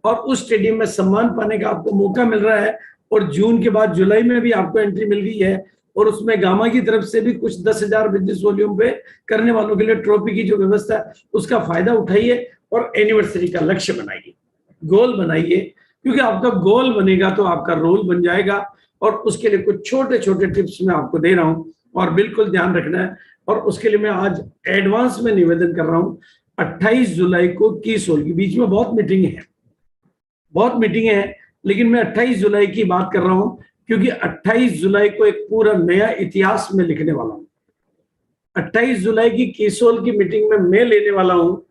और उस स्टेडियम में सम्मान पाने का आपको मौका मिल रहा है। और जून के बाद जुलाई में भी आपको एंट्री मिल गई है, और उसमें गामा की तरफ से भी कुछ 10,000 बिजनेस वॉल्यूम पे करने वालों के लिए ट्रॉफी की जो व्यवस्था है उसका फायदा उठाइए, और एनिवर्सरी का लक्ष्य बनाइए, गोल बनाइए। क्योंकि आपका गोल बनेगा तो आपका रोल बन जाएगा। और उसके लिए कुछ छोटे छोटे टिप्स मैं आपको दे रहा हूँ, और बिल्कुल ध्यान रखना है। और उसके लिए मैं आज एडवांस में निवेदन कर रहा हूँ, 28 जुलाई को कीसोल की, बीच में बहुत मीटिंग है, लेकिन मैं 28 जुलाई की बात कर रहा हूँ, क्योंकि 28 जुलाई को एक पूरा नया इतिहास में लिखने वाला हूँ। 28 जुलाई की कीसोल की मीटिंग में मैं लेने वाला हूँ,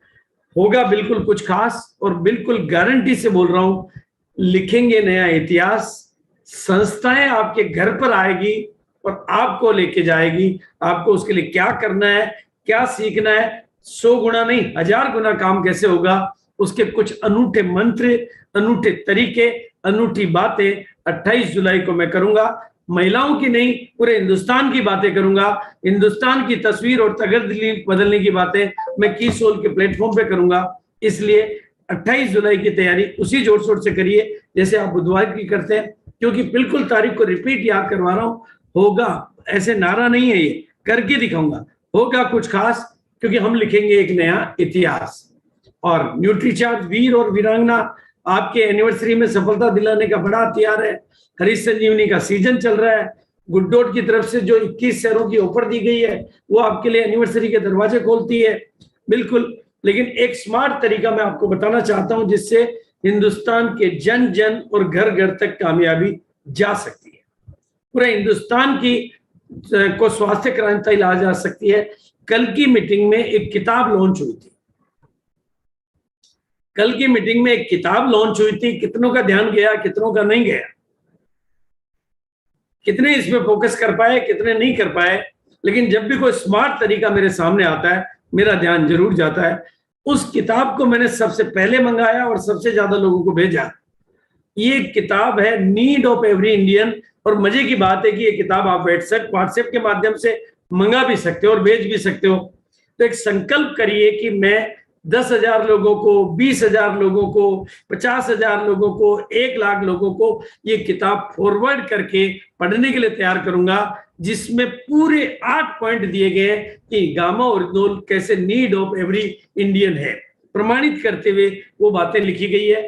होगा बिल्कुल कुछ खास, और बिल्कुल गारंटी से बोल रहा हूँ, लिखेंगे नया इतिहास। संस्थाएं आपके घर पर आएगी और आपको लेके जाएगी। आपको उसके लिए क्या करना है, क्या सीखना है, 100 गुना नहीं 1000 गुना काम कैसे होगा, उसके कुछ अनूठे मंत्र, अनूठे तरीके, अनूठी बातें 28 जुलाई को मैं करूंगा। महिलाओं की नहीं, पूरे हिंदुस्तान की बातें करूंगा। हिंदुस्तान की तस्वीर और तकदीर बदलने की बातें मैं कीसोल के प्लेटफॉर्म पे करूंगा। इसलिए 28 जुलाई की तैयारी उसी जोर शोर से करिए जैसे आप बुधवार की करते हैं, क्योंकि बिल्कुल तारीख को रिपीट याद करवा रहा हूं। होगा, ऐसे नारा नहीं है, ये करके दिखाऊंगा, होगा कुछ खास, क्योंकि हम लिखेंगे एक नया इतिहास। और न्यूट्रीचार्ज वीर और वीरांगना आपके एनिवर्सरी में सफलता दिलाने का बड़ा हथियार है। हरीश संजीवनी का सीजन चल रहा है। गुडडॉट की तरफ से जो 21 शेयरों की ऑफर दी गई है वो आपके लिए एनिवर्सरी के दरवाजे खोलती है। बिल्कुल, लेकिन एक स्मार्ट तरीका मैं आपको बताना चाहता हूं जिससे हिंदुस्तान के जन जन और घर घर तक कामयाबी जा सकती है। पूरे हिंदुस्तान की को स्वास्थ्य क्रांति ला जा सकती है। कल की मीटिंग में एक किताब लॉन्च हुई थी। कितनों का ध्यान गया, कितनों का नहीं गया, कितने इसमें फोकस कर पाए, कितने नहीं कर पाए। लेकिन जब भी कोई स्मार्ट तरीका मेरे सामने आता है मेरा ध्यान जरूर जाता है। उस किताब को मैंने सबसे पहले मंगाया और सबसे ज्यादा लोगों को भेजा। ये किताब है नीड ऑफ एवरी इंडियन। और मजे की बात है कि ये किताब आप व्हाट्सएप के माध्यम से मंगा भी सकते हो और भेज भी सकते हो। तो एक संकल्प करिए कि मैं 10,000 लोगों को, 20,000 लोगों को, 50,000 लोगों को, 1,00,000 लोगों को ये किताब फॉरवर्ड करके पढ़ने के लिए तैयार करूंगा, जिसमें पूरे 8 पॉइंट दिए गए कि गामा ओरिजिनल कैसे नीड ऑफ एवरी इंडियन है, प्रमाणित करते हुए वो बातें लिखी गई है।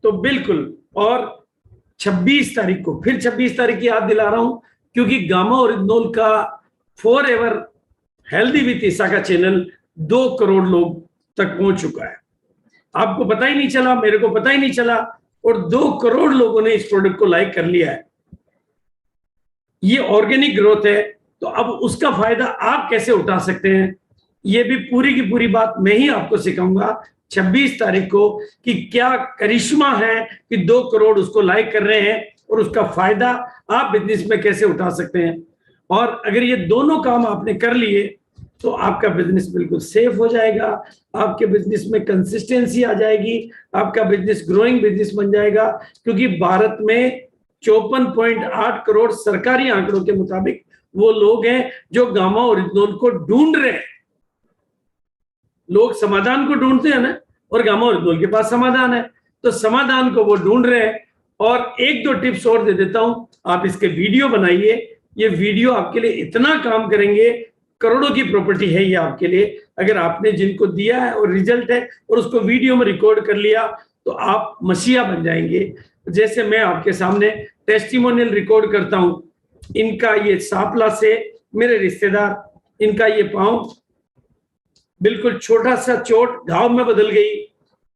तो बिल्कुल, और 26 तारीख को, फिर 26 तारीख की याद दिला रहा हूं, क्योंकि गामा ओरिजिनोल का फॉर एवर हेल्दी विथ ईसा का चैनल 2 करोड़ लोग तक पहुंच चुका है। आपको पता ही नहीं चला, मेरे को पता ही नहीं चला, और 2 करोड़ लोगों ने इस प्रोडक्ट को लाइक कर लिया है। ये ऑर्गेनिक ग्रोथ है, तो अब उसका फायदा आप कैसे उठा सकते हैं, ये भी पूरी की पूरी बात मैं ही आपको सिखाऊंगा 26 तारीख को, कि क्या करिश्मा है कि 2 करोड़ उसको लाइक कर रहे हैं और उसका फायदा आप बिजनेस में कैसे उठा सकते हैं। और अगर ये दोनों काम आपने कर लिए तो आपका बिजनेस बिल्कुल सेफ हो जाएगा, आपके बिजनेस में कंसिस्टेंसी आ जाएगी, आपका बिजनेस ग्रोइंग बिजनेस बन जाएगा। क्योंकि भारत में 54.8 करोड़ सरकारी आंकड़ों के मुताबिक वो लोग हैं जो गामा ओरिजिनोल को ढूंढ रहे हैं। लोग समाधान को ढूंढते हैं ना, और गामा ओरिजिनोल के पास समाधान है, तो समाधान को वो ढूंढ रहे हैं। और 1-2 टिप्स और दे देता हूं, आप इसके वीडियो बनाइए, ये वीडियो आपके लिए इतना काम करेंगे, करोड़ों की प्रॉपर्टी है ये आपके लिए। अगर आपने जिनको दिया है और रिजल्ट है और उसको वीडियो में रिकॉर्ड कर लिया तो आप मसीहा बन जाएंगे। जैसे मैं आपके सामने टेस्टिमोनियल रिकॉर्ड करता हूं, इनका ये सांपला से मेरे रिश्तेदार, इनका ये पांव बिल्कुल छोटा सा चोट घाव में बदल गई,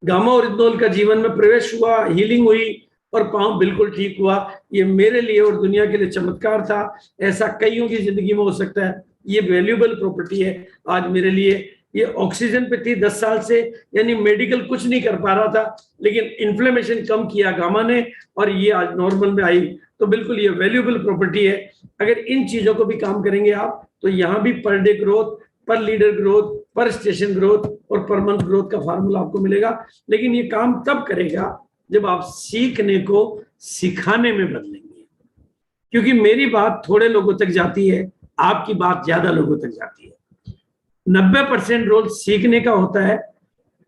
गामा ओरिजिनोल का जीवन में प्रवेश हुआ, हीलिंग हुई और पांव बिल्कुल ठीक हुआ। ये मेरे लिए और दुनिया के लिए चमत्कार था। ऐसा कईयों की जिंदगी में हो सकता है। ये वैल्यूएबल प्रॉपर्टी है आज मेरे लिए। ये ऑक्सीजन पे थी 10 साल से, यानी मेडिकल कुछ नहीं कर पा रहा था, लेकिन इन्फ्लेमेशन कम किया गामा ने और ये आज नॉर्मल में आई। तो बिल्कुल ये वैल्यूएबल प्रॉपर्टी है। अगर इन चीजों को भी काम करेंगे आप, तो यहाँ भी पर डे ग्रोथ, पर लीडर ग्रोथ, पर स्टेशन ग्रोथ और पर मंथ ग्रोथ का फार्मूला आपको मिलेगा। लेकिन ये काम तब करेगा जब आप सीखने को सिखाने में बदलेंगे, क्योंकि मेरी बात थोड़े लोगों तक जाती है, आपकी बात ज्यादा लोगों तक जाती है। 90% रोल सीखने का होता है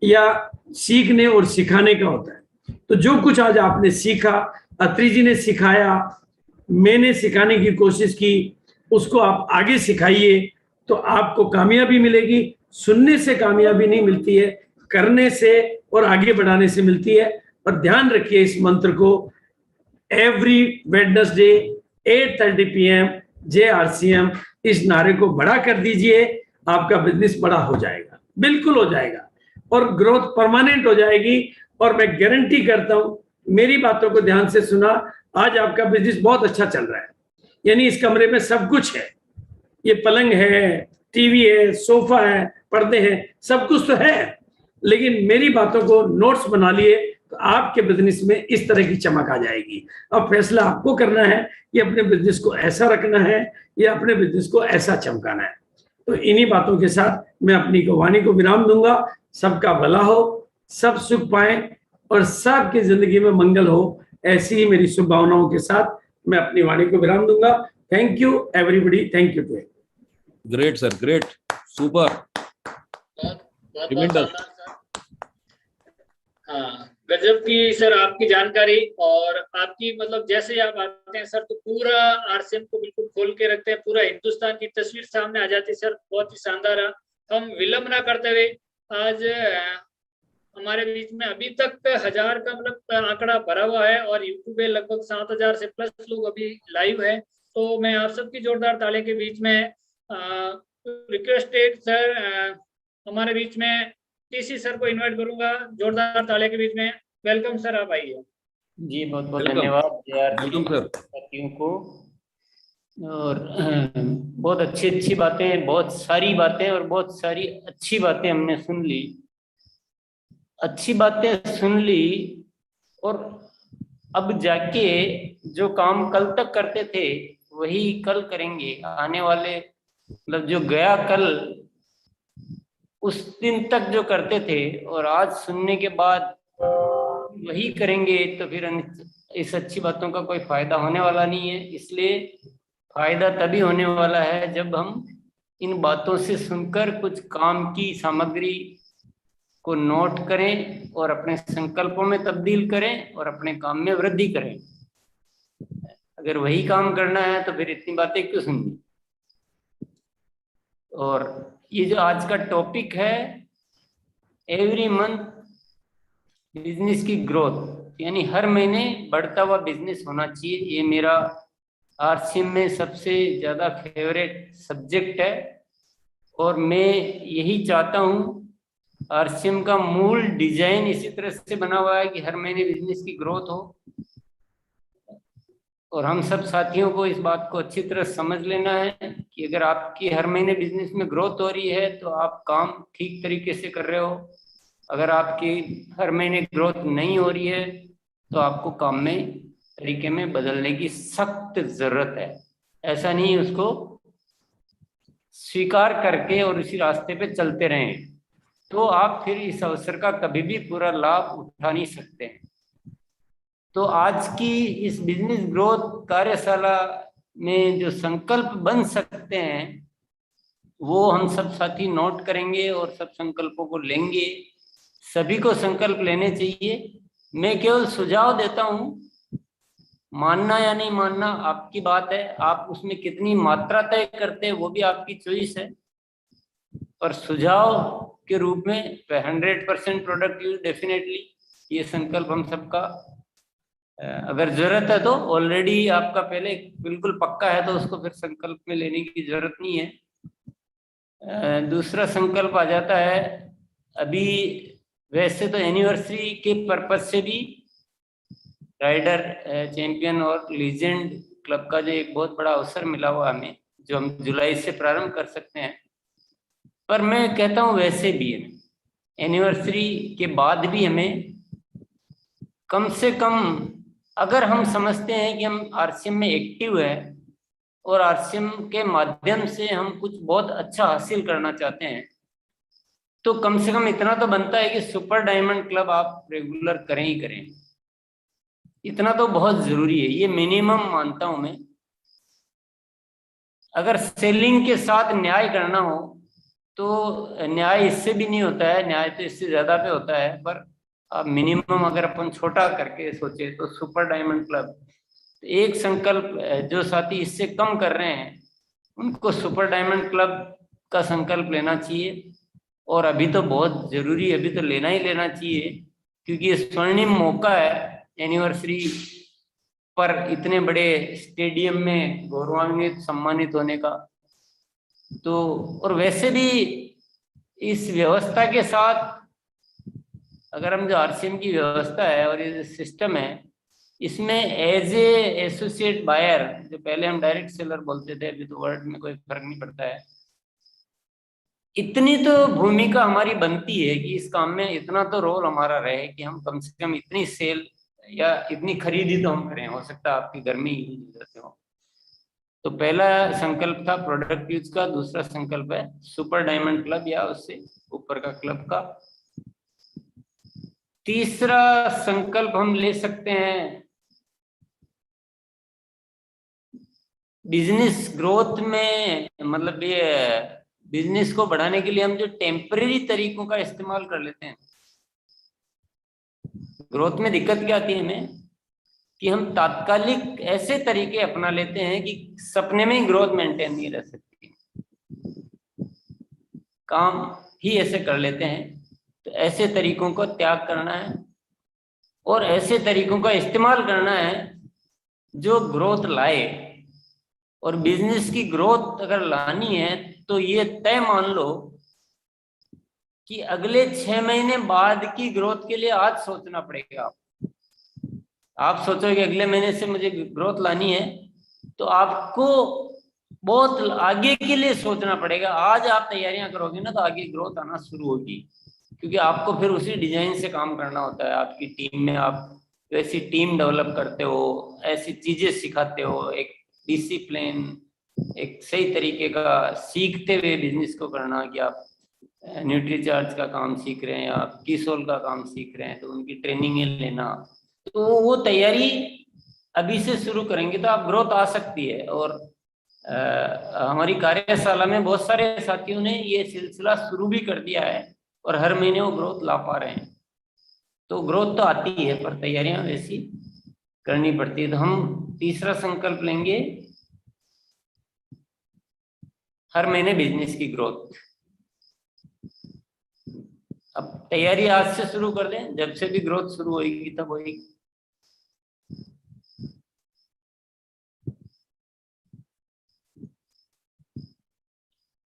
या सीखने और सिखाने का होता है। तो जो कुछ आज आपने सीखा, अत्री जी ने सिखाया, मैंने सिखाने की कोशिश की, उसको आप आगे सिखाइए तो आपको कामयाबी मिलेगी। सुनने से कामयाबी नहीं मिलती है, करने से और आगे बढ़ाने से मिलती है। और ध्यान रखिए इस मंत्र को, एवरी वेडनेसडे 8:30 PM JRCM, इस नारे को बड़ा कर दीजिए, आपका बिजनेस बड़ा हो जाएगा, बिल्कुल हो जाएगा, और ग्रोथ परमानेंट हो जाएगी। और मैं गारंटी करता हूं, मेरी बातों को ध्यान से सुना, आज आपका बिजनेस बहुत अच्छा चल रहा है। यानी इस कमरे में सब कुछ है, ये पलंग है, टीवी है, सोफा है, पर्दे हैं, सब कुछ तो है। लेकिन मेरी बातों को नोट्स बना लिए तो आपके बिजनेस में इस तरह की चमक आ जाएगी। अब फैसला आपको करना है कि अपने बिजनेस को ऐसा रखना है या अपने बिजनेस को ऐसा चमकाना है। तो इन्हीं बातों के साथ मैं अपनी वाणी को विराम दूंगा। सबका भला हो, सब सुख पाए और सबकी जिंदगी में मंगल हो, ऐसी ही मेरी शुभकामनाओं के साथ मैं अपनी वाणी को विराम दूंगा। Thank you everybody, thank you too. Great sir, great, super, tremendous. हाँ, गजब की सर आपकी जानकारी और आपकी मतलब जैसे आप आते हैं सर तो पूरा आरसीएम को बिल्कुल खोल के रखते हैं, पूरा हिंदुस्तान की तस्वीर सामने आ जाती है सर। बहुत ही शानदार है। हम विलंब ना करते हुए आज हमारे बीच में अभी तक 1000 का मतलब आंकड़ा भरा हुआ है और यूट्यूब पे लगभग 7000 से प्लस लोग अभी लाइव है। तो मैं आप सबकी जोरदार ताली के बीच में रिक्वेस्टेड सर हमारे बीच में टीसी सर को इनवाइट करूंगा, जोरदार ताली के बीच में। वेलकम सर, आप आइए। जी बहुत बहुत धन्यवाद साथियों को। और बहुत अच्छी बातें, बहुत सारी बातें और बहुत सारी अच्छी बातें हमने सुन ली, अच्छी बातें सुन ली। और अब जाके जो काम कल तक करते थे वही कल करेंगे। आने वाले मतलब जो गया कल, उस दिन तक जो करते थे और आज सुनने के बाद वही करेंगे, तो फिर इस अच्छी बातों का कोई फायदा होने वाला नहीं है। इसलिए फायदा तभी होने वाला है जब हम इन बातों से सुनकर कुछ काम की सामग्री को नोट करें और अपने संकल्पों में तब्दील करें और अपने काम में वृद्धि करें। अगर वही काम करना है तो फिर इतनी बातें क्यों सुननी। और ये जो आज का टॉपिक है, एवरी मंथ बिजनेस की ग्रोथ, यानी हर महीने बढ़ता हुआ बिजनेस होना चाहिए। ये मेरा आरसीएम में सबसे ज्यादा फेवरेट सब्जेक्ट है और मैं यही चाहता हूँ। आरसीएम का मूल डिजाइन इसी तरह से बना हुआ है कि हर महीने बिजनेस की ग्रोथ हो, और हम सब साथियों को इस बात को अच्छी तरह समझ लेना है कि अगर आपकी हर महीने बिजनेस में ग्रोथ हो रही है तो आप काम ठीक तरीके से कर रहे हो। अगर आपकी हर महीने ग्रोथ नहीं हो रही है तो आपको काम में तरीके में बदलने की सख्त जरूरत है। ऐसा नहीं उसको स्वीकार करके और उसी रास्ते पे चलते रहें तो आप फिर इस अवसर का कभी भी पूरा लाभ उठा नहीं सकते हैं। तो आज की इस बिजनेस ग्रोथ कार्यशाला में जो संकल्प बन सकते हैं वो हम सब साथी नोट करेंगे और सब संकल्पों को लेंगे। सभी को संकल्प लेने चाहिए। मैं केवल सुझाव देता हूँ, मानना या नहीं मानना आपकी बात है, आप उसमें कितनी मात्रा तय करते हैं वो भी आपकी चॉइस है। पर सुझाव के रूप में 100% प्रोडक्ट यूज डेफिनेटली ये संकल्प हम सबका, अगर जरूरत है तो ऑलरेडी आपका पहले बिल्कुल पक्का है तो उसको फिर संकल्प में लेने की जरूरत नहीं है। दूसरा संकल्प आ जाता है, अभी वैसे तो एनिवर्सरी के पर्पज से भी राइडर चैंपियन और लीजेंड क्लब का जो एक बहुत बड़ा अवसर मिला हुआ हमें, जो हम जुलाई से प्रारंभ कर सकते हैं। पर मैं कहता हूँ वैसे भी एनिवर्सरी के बाद भी हमें कम से कम, अगर हम समझते हैं कि हम आरसीएम में एक्टिव है और आरसीएम के माध्यम से हम कुछ बहुत अच्छा हासिल करना चाहते हैं, तो कम से कम इतना तो बनता है कि सुपर डायमंड क्लब आप रेगुलर करें ही करें। इतना तो बहुत जरूरी है, ये मिनिमम मानता हूं मैं। अगर सेलिंग के साथ न्याय करना हो तो न्याय इससे भी नहीं होता है, न्याय तो इससे ज्यादा पे होता है। पर अब मिनिमम अगर अपन छोटा करके सोचे तो सुपर डायमंड क्लब, एक संकल्प जो साथी इससे कम कर रहे हैं उनको सुपर डायमंड क्लब का संकल्प लेना चाहिए। और अभी तो बहुत जरूरी है, अभी तो लेना ही लेना चाहिए, क्योंकि ये स्वर्णिम मौका है एनिवर्सरी पर इतने बड़े स्टेडियम में गौरवान्वित सम्मानित होने का। तो और वैसे भी इस व्यवस्था के साथ अगर हम जो आरसीएम की व्यवस्था है और ये सिस्टम है, इसमें एज ए एसोसिएट बायर, जो पहले हम डायरेक्ट सेलर बोलते थे, अभी तो वर्ड में कोई फर्क नहीं पड़ता है, इतनी तो भूमिका हमारी बनती है कि इस काम में इतना तो रोल हमारा रहे कि हम कम से कम इतनी सेल या इतनी खरीदी तो हम करें। हो सकता है आपके घर में ही यूज हो। तो पहला संकल्प था प्रोडक्ट यूज का, दूसरा संकल्प है सुपर डायमंड क्लब या उससे ऊपर का क्लब का। तीसरा संकल्प हम ले सकते हैं बिजनेस ग्रोथ में, मतलब ये बिजनेस को बढ़ाने के लिए हम जो टेम्परेरी तरीकों का इस्तेमाल कर लेते हैं। ग्रोथ में दिक्कत क्या आती है हमें कि हम तात्कालिक ऐसे तरीके अपना लेते हैं कि सपने में ही ग्रोथ मेंटेन नहीं रह सकती, काम ही ऐसे कर लेते हैं। तो ऐसे तरीकों को त्याग करना है और ऐसे तरीकों का इस्तेमाल करना है जो ग्रोथ लाए। और बिजनेस की ग्रोथ अगर लानी है तो ये तय मान लो कि अगले 6 महीने बाद की ग्रोथ के लिए आज सोचना पड़ेगा। आप सोचो कि अगले महीने से मुझे ग्रोथ लानी है, तो आपको बहुत आगे के लिए सोचना पड़ेगा। आज आप तैयारियां करोगे ना तो आगे ग्रोथ आना शुरू होगी, क्योंकि आपको फिर उसी डिजाइन से काम करना होता है। आपकी टीम में आप वैसी टीम डेवलप करते हो, ऐसी चीजें सिखाते हो, एक डिसिप्लिन, एक सही तरीके का सीखते हुए बिजनेस को करना, कि आप न्यूट्रीचार्ज का काम सीख रहे हैं, आप कीसोल का काम सीख रहे हैं तो उनकी ट्रेनिंग लेना। तो वो तैयारी अभी से शुरू करेंगे तो आप ग्रोथ आ सकती है। और हमारी कार्यशाला में बहुत सारे साथियों ने ये सिलसिला शुरू भी कर दिया है और हर महीने वो ग्रोथ ला पा रहे हैं। तो ग्रोथ तो आती है पर तैयारियां वैसी करनी पड़ती है। तो हम तीसरा संकल्प लेंगे, हर महीने बिजनेस की ग्रोथ। अब तैयारी आज से शुरू कर दें, जब से भी ग्रोथ शुरू होगी तब होगी।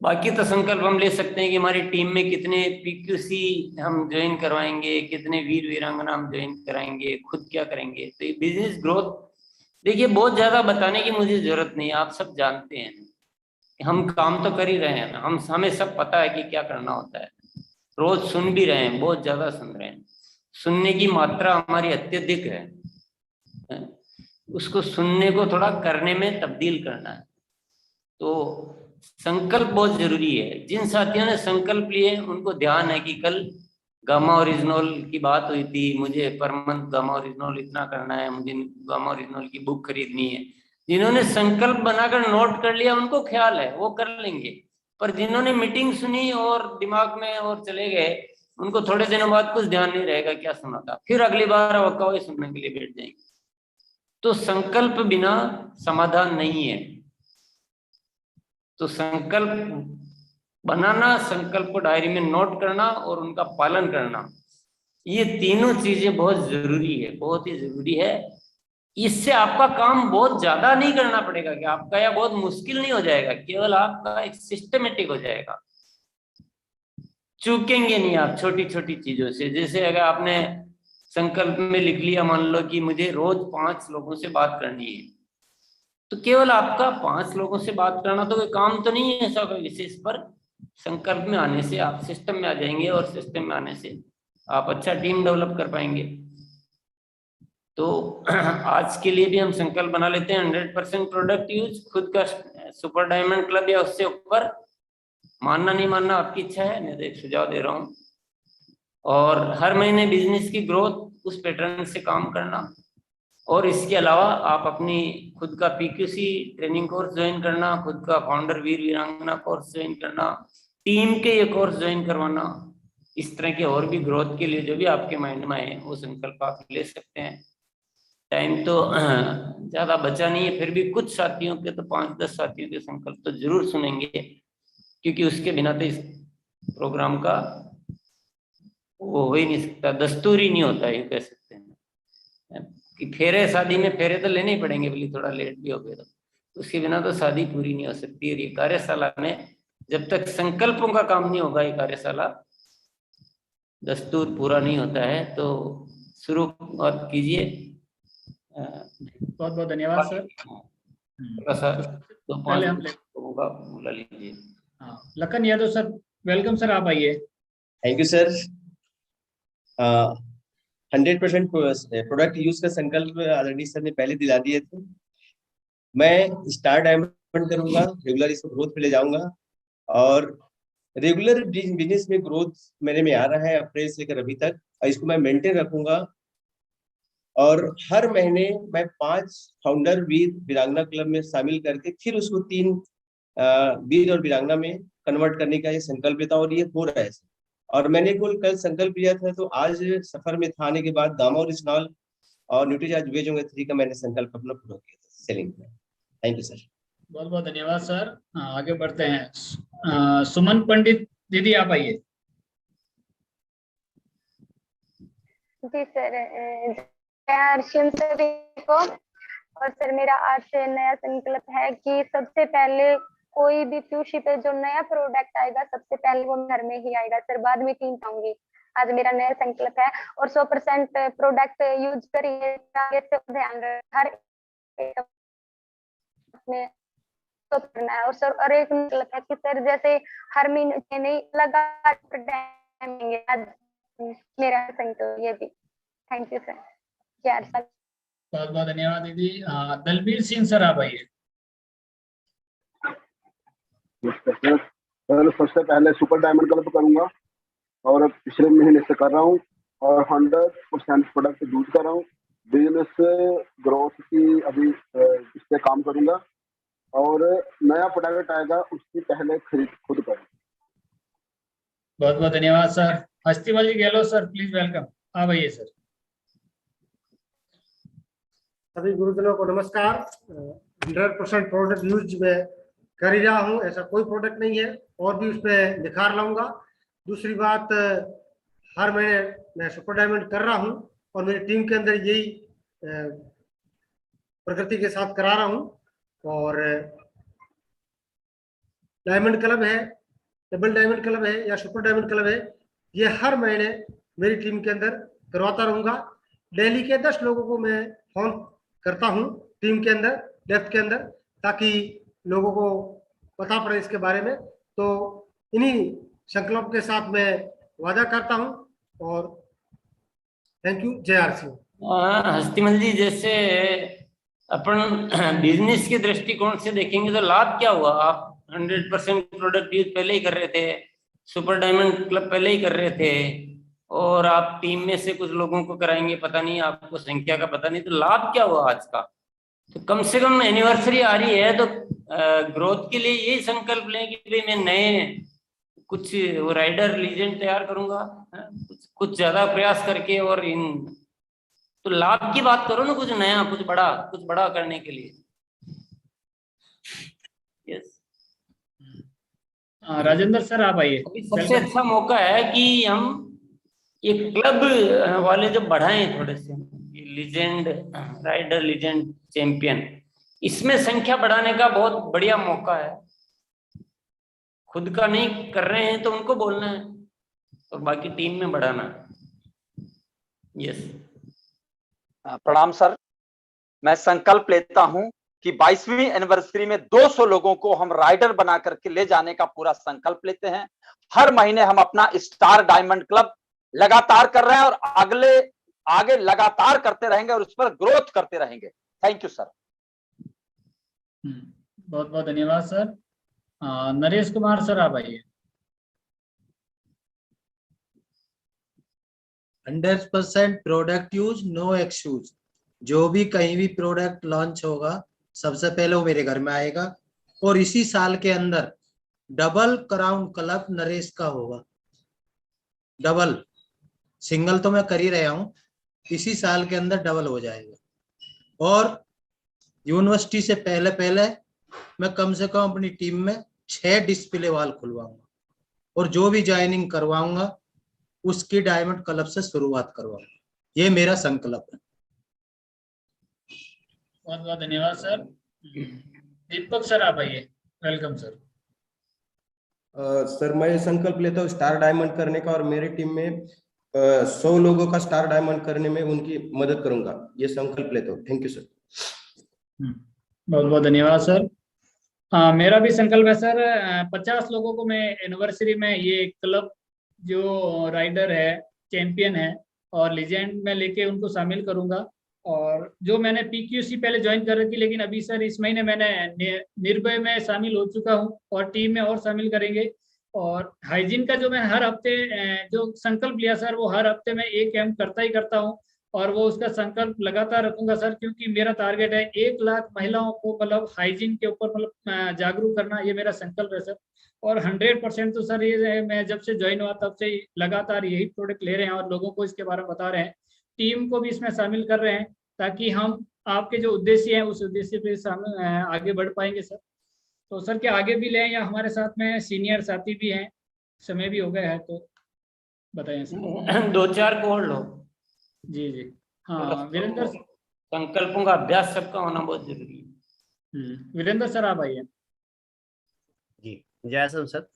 बाकी तो संकल्प हम ले सकते हैं कि हमारी टीम में कितने पीक्यूसी हम ज्वाइन करवाएंगे, कितने वीर वीरांगना हम ज्वाइन कराएंगे, खुद क्या करेंगे। तो ये बिजनेस ग्रोथ, देखिए बहुत ज्यादा बताने की मुझे जरूरत नहीं है, आप सब जानते हैं, हम काम तो कर ही रहे हैं ना, हमें सब पता है कि क्या करना होता है, रोज सुन भी रहे हैं, बहुत ज्यादा सुन रहे हैं, सुनने की मात्रा हमारी अत्यधिक है, उसको सुनने को थोड़ा करने में तब्दील करना है। तो संकल्प बहुत जरूरी है। जिन साथियों ने संकल्प लिए उनको ध्यान है कि कल गामा ओरिजिनल की बात हुई थी, मुझे पर मंथ गामा ओरिजिनल इतना करना है, मुझे गामा ओरिजिनल की बुक खरीदनी है। जिन्होंने संकल्प बनाकर नोट कर लिया उनको ख्याल है वो कर लेंगे, पर जिन्होंने मीटिंग सुनी और दिमाग में और चले गए, उनको थोड़े दिनों बाद कुछ ध्यान नहीं रहेगा क्या सुना था, फिर अगली बार वक्का वही सुनने के लिए बैठ जाएंगे। तो संकल्प बिना समाधान नहीं है। तो संकल्प बनाना, संकल्प को डायरी में नोट करना और उनका पालन करना, ये तीनों चीजें बहुत जरूरी है, बहुत ही जरूरी है। इससे आपका काम बहुत ज्यादा नहीं करना पड़ेगा कि आपका या बहुत मुश्किल नहीं हो जाएगा, केवल आपका एक सिस्टमेटिक हो जाएगा। चूकेंगे नहीं आप छोटी छोटी चीजों से। जैसे अगर आपने संकल्प में लिख लिया, मान लो कि मुझे रोज 5 लोगों से बात करनी है, तो केवल आपका 5 लोगों से बात करना तो कोई काम तो नहीं है ऐसा कोई विशेष, पर संकल्प में आने से आप सिस्टम में आ जाएंगे और सिस्टम में आने से आप अच्छा टीम डेवलप कर पाएंगे। तो आज के लिए भी हम संकल्प बना लेते हैं 100% प्रोडक्ट यूज, खुद का सुपर डायमंड क्लब या उससे ऊपर, मानना नहीं मानना आपकी इच्छा है, मैं तो एक सुझाव दे रहा हूँ। और हर महीने बिजनेस की ग्रोथ उस पैटर्न से काम करना, और इसके अलावा आप अपनी खुद का पीक्यूसी ट्रेनिंग कोर्स ज्वाइन करना, खुद का फाउंडर वीर वीरांगना कोर्स ज्वाइन करना, टीम के ये कोर्स ज्वाइन करवाना, इस तरह के और भी ग्रोथ के लिए जो भी आपके माइंड में है वो संकल्प आप ले सकते हैं। टाइम तो ज्यादा बचा नहीं है, फिर भी कुछ साथियों के तो 5-10 साथियों के संकल्प तो जरूर सुनेंगे, क्योंकि उसके बिना तो इस प्रोग्राम का वो हो ही नहीं सकता, दस्तूर ही नहीं होता, ये कह सकते हैं कि फेरे शादी में फेरे तो लेने ही पड़ेंगे, बोली थोड़ा लेट भी हो गए तो उसके बिना तो शादी पूरी नहीं हो सकती। और ये कार्यशाला में जब तक संकल्पों का काम नहीं होगा, ये कार्यशाला दस्तूर पूरा नहीं होता है। तो शुरू कीजिए। बहुत बहुत धन्यवाद सर। तो पहले हम बोला लीजिए। हाँ, Lakhan Yadav sir, welcome sir, आप आइए। Thank you sir. 100% product use का संकल्प ऑलरेडी सर ने पहले दिला दिए थे। मैं स्टार डायमंड करूंगा, रेगुलर इसको ग्रोथ पे ले जाऊंगा, और रेगुलर बिजनेस में ग्रोथ मेरे में आ रहा है अप्रैल से लेकर अभी तक, और इसको मैं मेंटेन रखूंगा। और हर महीने मैं 5 फाउंडर वीर वीरांगना क्लब में शामिल करके फिर उसको 3 वीर और वीरांगना में कन्वर्ट करने का ये संकल्प लेता हूँ, और ये हो रहा है। और मैंने कल संकल्प लिया था, तो आज सफर में था आने के बाद गामा ओरिजिनल और न्यूट्रीचार्ज वेज ओमेगा 3 का मैंने संकल्प अपना पूरा किया था सेलिंग में। Thank you sir. बहुत बहुत धन्यवाद सर। आगे बढ़ते हैं। सुमन पंडित दीदी, आप आइए। जी सर, अर्शियम सभी को। और सर मेरा आज से नया संकल्प है कि सबसे पहले कोई भी पीयूषी पे जो नया प्रोडक्ट आएगा सबसे पहले वो घर में ही आएगा सर, बाद में टीम आऊंगी। आज मेरा नया संकल्प है। और 100% प्रोडक्ट यूज करिए, ध्यान हर में तो करना है। और सर और एक संकल्प है कि सर जैसे हर महीने नहीं लगातार आज मेरा संकल्प ये भी। Thank you sir. बहुत बहुत धन्यवाद दीदी। दलबीर सिंह सर, आप आइए। सबसे पहले सुपर डायमंड क्लब करूंगा, और पिछले महीने से कर रहा हूँ, और 100% प्रोडक्ट यूज कर रहा हूँ। बिजनेस ग्रोथ की अभी इस पे काम करूंगा, और नया प्रोडक्ट आएगा उसकी पहले खरीद खुद करूँ। बहुत बहुत धन्यवाद sir. Hastiwal ji Gehlot sir, please welcome, आप आइए सर। सभी गुरुजनों को नमस्कार। 100% प्रोडक्ट यूज में कर ही रहा हूँ, ऐसा कोई प्रोडक्ट नहीं है, और भी उसमें निखार लाऊंगा। दूसरी बात, हर महीने मैं सुपर डायमंड कर रहा हूँ, और मेरी टीम के अंदर यही प्रकृति के साथ करा रहा हूँ। और डायमंड क्लब है, डबल डायमंड क्लब है या सुपर डायमंड क्लब है, ये हर महीने मेरी टीम के अंदर करवाता रहूंगा। दिल्ली के 10 लोगों को मैं फोन करता हूं टीम के अंदर, डेप्थ के अंदर, ताकि लोगों को पता पड़े इसके बारे में। तो इन्हीं संकल्प के साथ मैं वादा करता हूं और थैंक यू। जय आरसी। हस्तिमल जी, जैसे अपन बिजनेस के दृष्टिकोण से देखेंगे तो लाभ क्या हुआ? आप 100% प्रोडक्ट यूज पहले ही कर रहे थे, सुपर डायमंड क्लब पहले ही कर रहे थे, और आप टीम में से कुछ लोगों को कराएंगे, पता नहीं आपको संख्या का पता नहीं, तो लाभ क्या हुआ आज का? तो कम से कम एनिवर्सरी आ रही है तो ग्रोथ के लिए यही संकल्प लें कि भाई मैं नए कुछ राइडर लीजेंड तैयार करूंगा, कुछ ज्यादा प्रयास करके, और इन तो लाभ की बात करो ना, कुछ नया, कुछ बड़ा करने के लिए। यस, राजेंद्र सर आप आइए। सबसे अच्छा मौका है कि हम ये क्लब वाले जो बढ़ाएं थोड़े से, लीजेंड राइडर, लीजेंड चैंपियन, इसमें संख्या बढ़ाने का बहुत बढ़िया मौका है। खुद का नहीं कर रहे हैं तो उनको बोलना है और बाकी टीम में बढ़ाना है। यस, प्रणाम सर। मैं संकल्प लेता हूं कि 22वीं एनिवर्सरी में 200 लोगों को हम राइडर बना करके ले जाने का पूरा संकल्प लेते हैं। हर महीने हम अपना स्टार डायमंड क्लब लगातार कर रहे हैं और आगे लगातार करते रहेंगे और उस पर ग्रोथ करते रहेंगे। Thank you sir. बहुत बहुत धन्यवाद सर। नरेश कुमार सर आप आइए। 100% प्रोडक्ट यूज, नो एक्सक्यूज। जो भी कहीं भी प्रोडक्ट लॉन्च होगा सबसे पहले वो मेरे घर में आएगा, और इसी साल के अंदर डबल क्राउन क्लब नरेश का होगा। डबल, सिंगल तो मैं कर ही रहा हूं, इसी साल के अंदर डबल हो जाएगा। और यूनिवर्सिटी से पहले मैं कम से कम अपनी टीम में 6 डिस्प्ले वॉल खुलवाऊंगा, और जो भी ज्वाइनिंग करवाऊंगा उसकी डायमंड क्लब से शुरुआत करवाऊंगा। ये मेरा संकल्प है। बहुत बहुत धन्यवाद सर। दीपक सर आप आइए। Welcome sir. सर मैं संकल्प लेता हूँ स्टार डायमंड करने का, और मेरी टीम में 100 लोगों का स्टार डायमंड करने में उनकी मदद करूंगा। ये संकल्प लेता हूँ। Thank you sir. बहुत बहुत धन्यवाद सर। मेरा भी संकल्प है सर, 50 लोगों को मैं एनिवर्सरी में ये क्लब जो राइडर है, चैंपियन है और लीजेंड में लेके उनको शामिल करूंगा। और जो मैंने PQC पहले ज्वाइन कर रखी, लेकिन अभी सर इस महीने मैंने निर्भय में शामिल हो चुका हूं और टीम में और शामिल करेंगे। और हाइजीन का जो मैं हर हफ्ते जो संकल्प लिया सर, वो हर हफ्ते में एक कैंप करता ही करता हूं, और वो उसका संकल्प लगातार रखूंगा सर, क्योंकि मेरा टारगेट है 1 लाख महिलाओं को मतलब हाइजीन के ऊपर मतलब जागरूक करना, ये मेरा संकल्प है सर। और 100% तो सर ये मैं जब से ज्वाइन हुआ तब से लगातार यही प्रोडक्ट ले रहे हैं और लोगों को इसके बारे में बता रहे हैं, टीम को भी इसमें शामिल कर रहे हैं, ताकि हम आपके जो उद्देश्य है उस उद्देश्य पे आगे बढ़ पाएंगे सर। तो सर क्या आगे भी लें, या हमारे साथ में सीनियर साथी भी हैं, समय भी हो गया है तो बताएं सर। 2-4 को और लो। जी जी हाँ, वीरेंद्र संकल्पों का अभ्यास सबका होना बहुत जरूरी है। वीरेंद्र सर आप आइए। जी जय सर।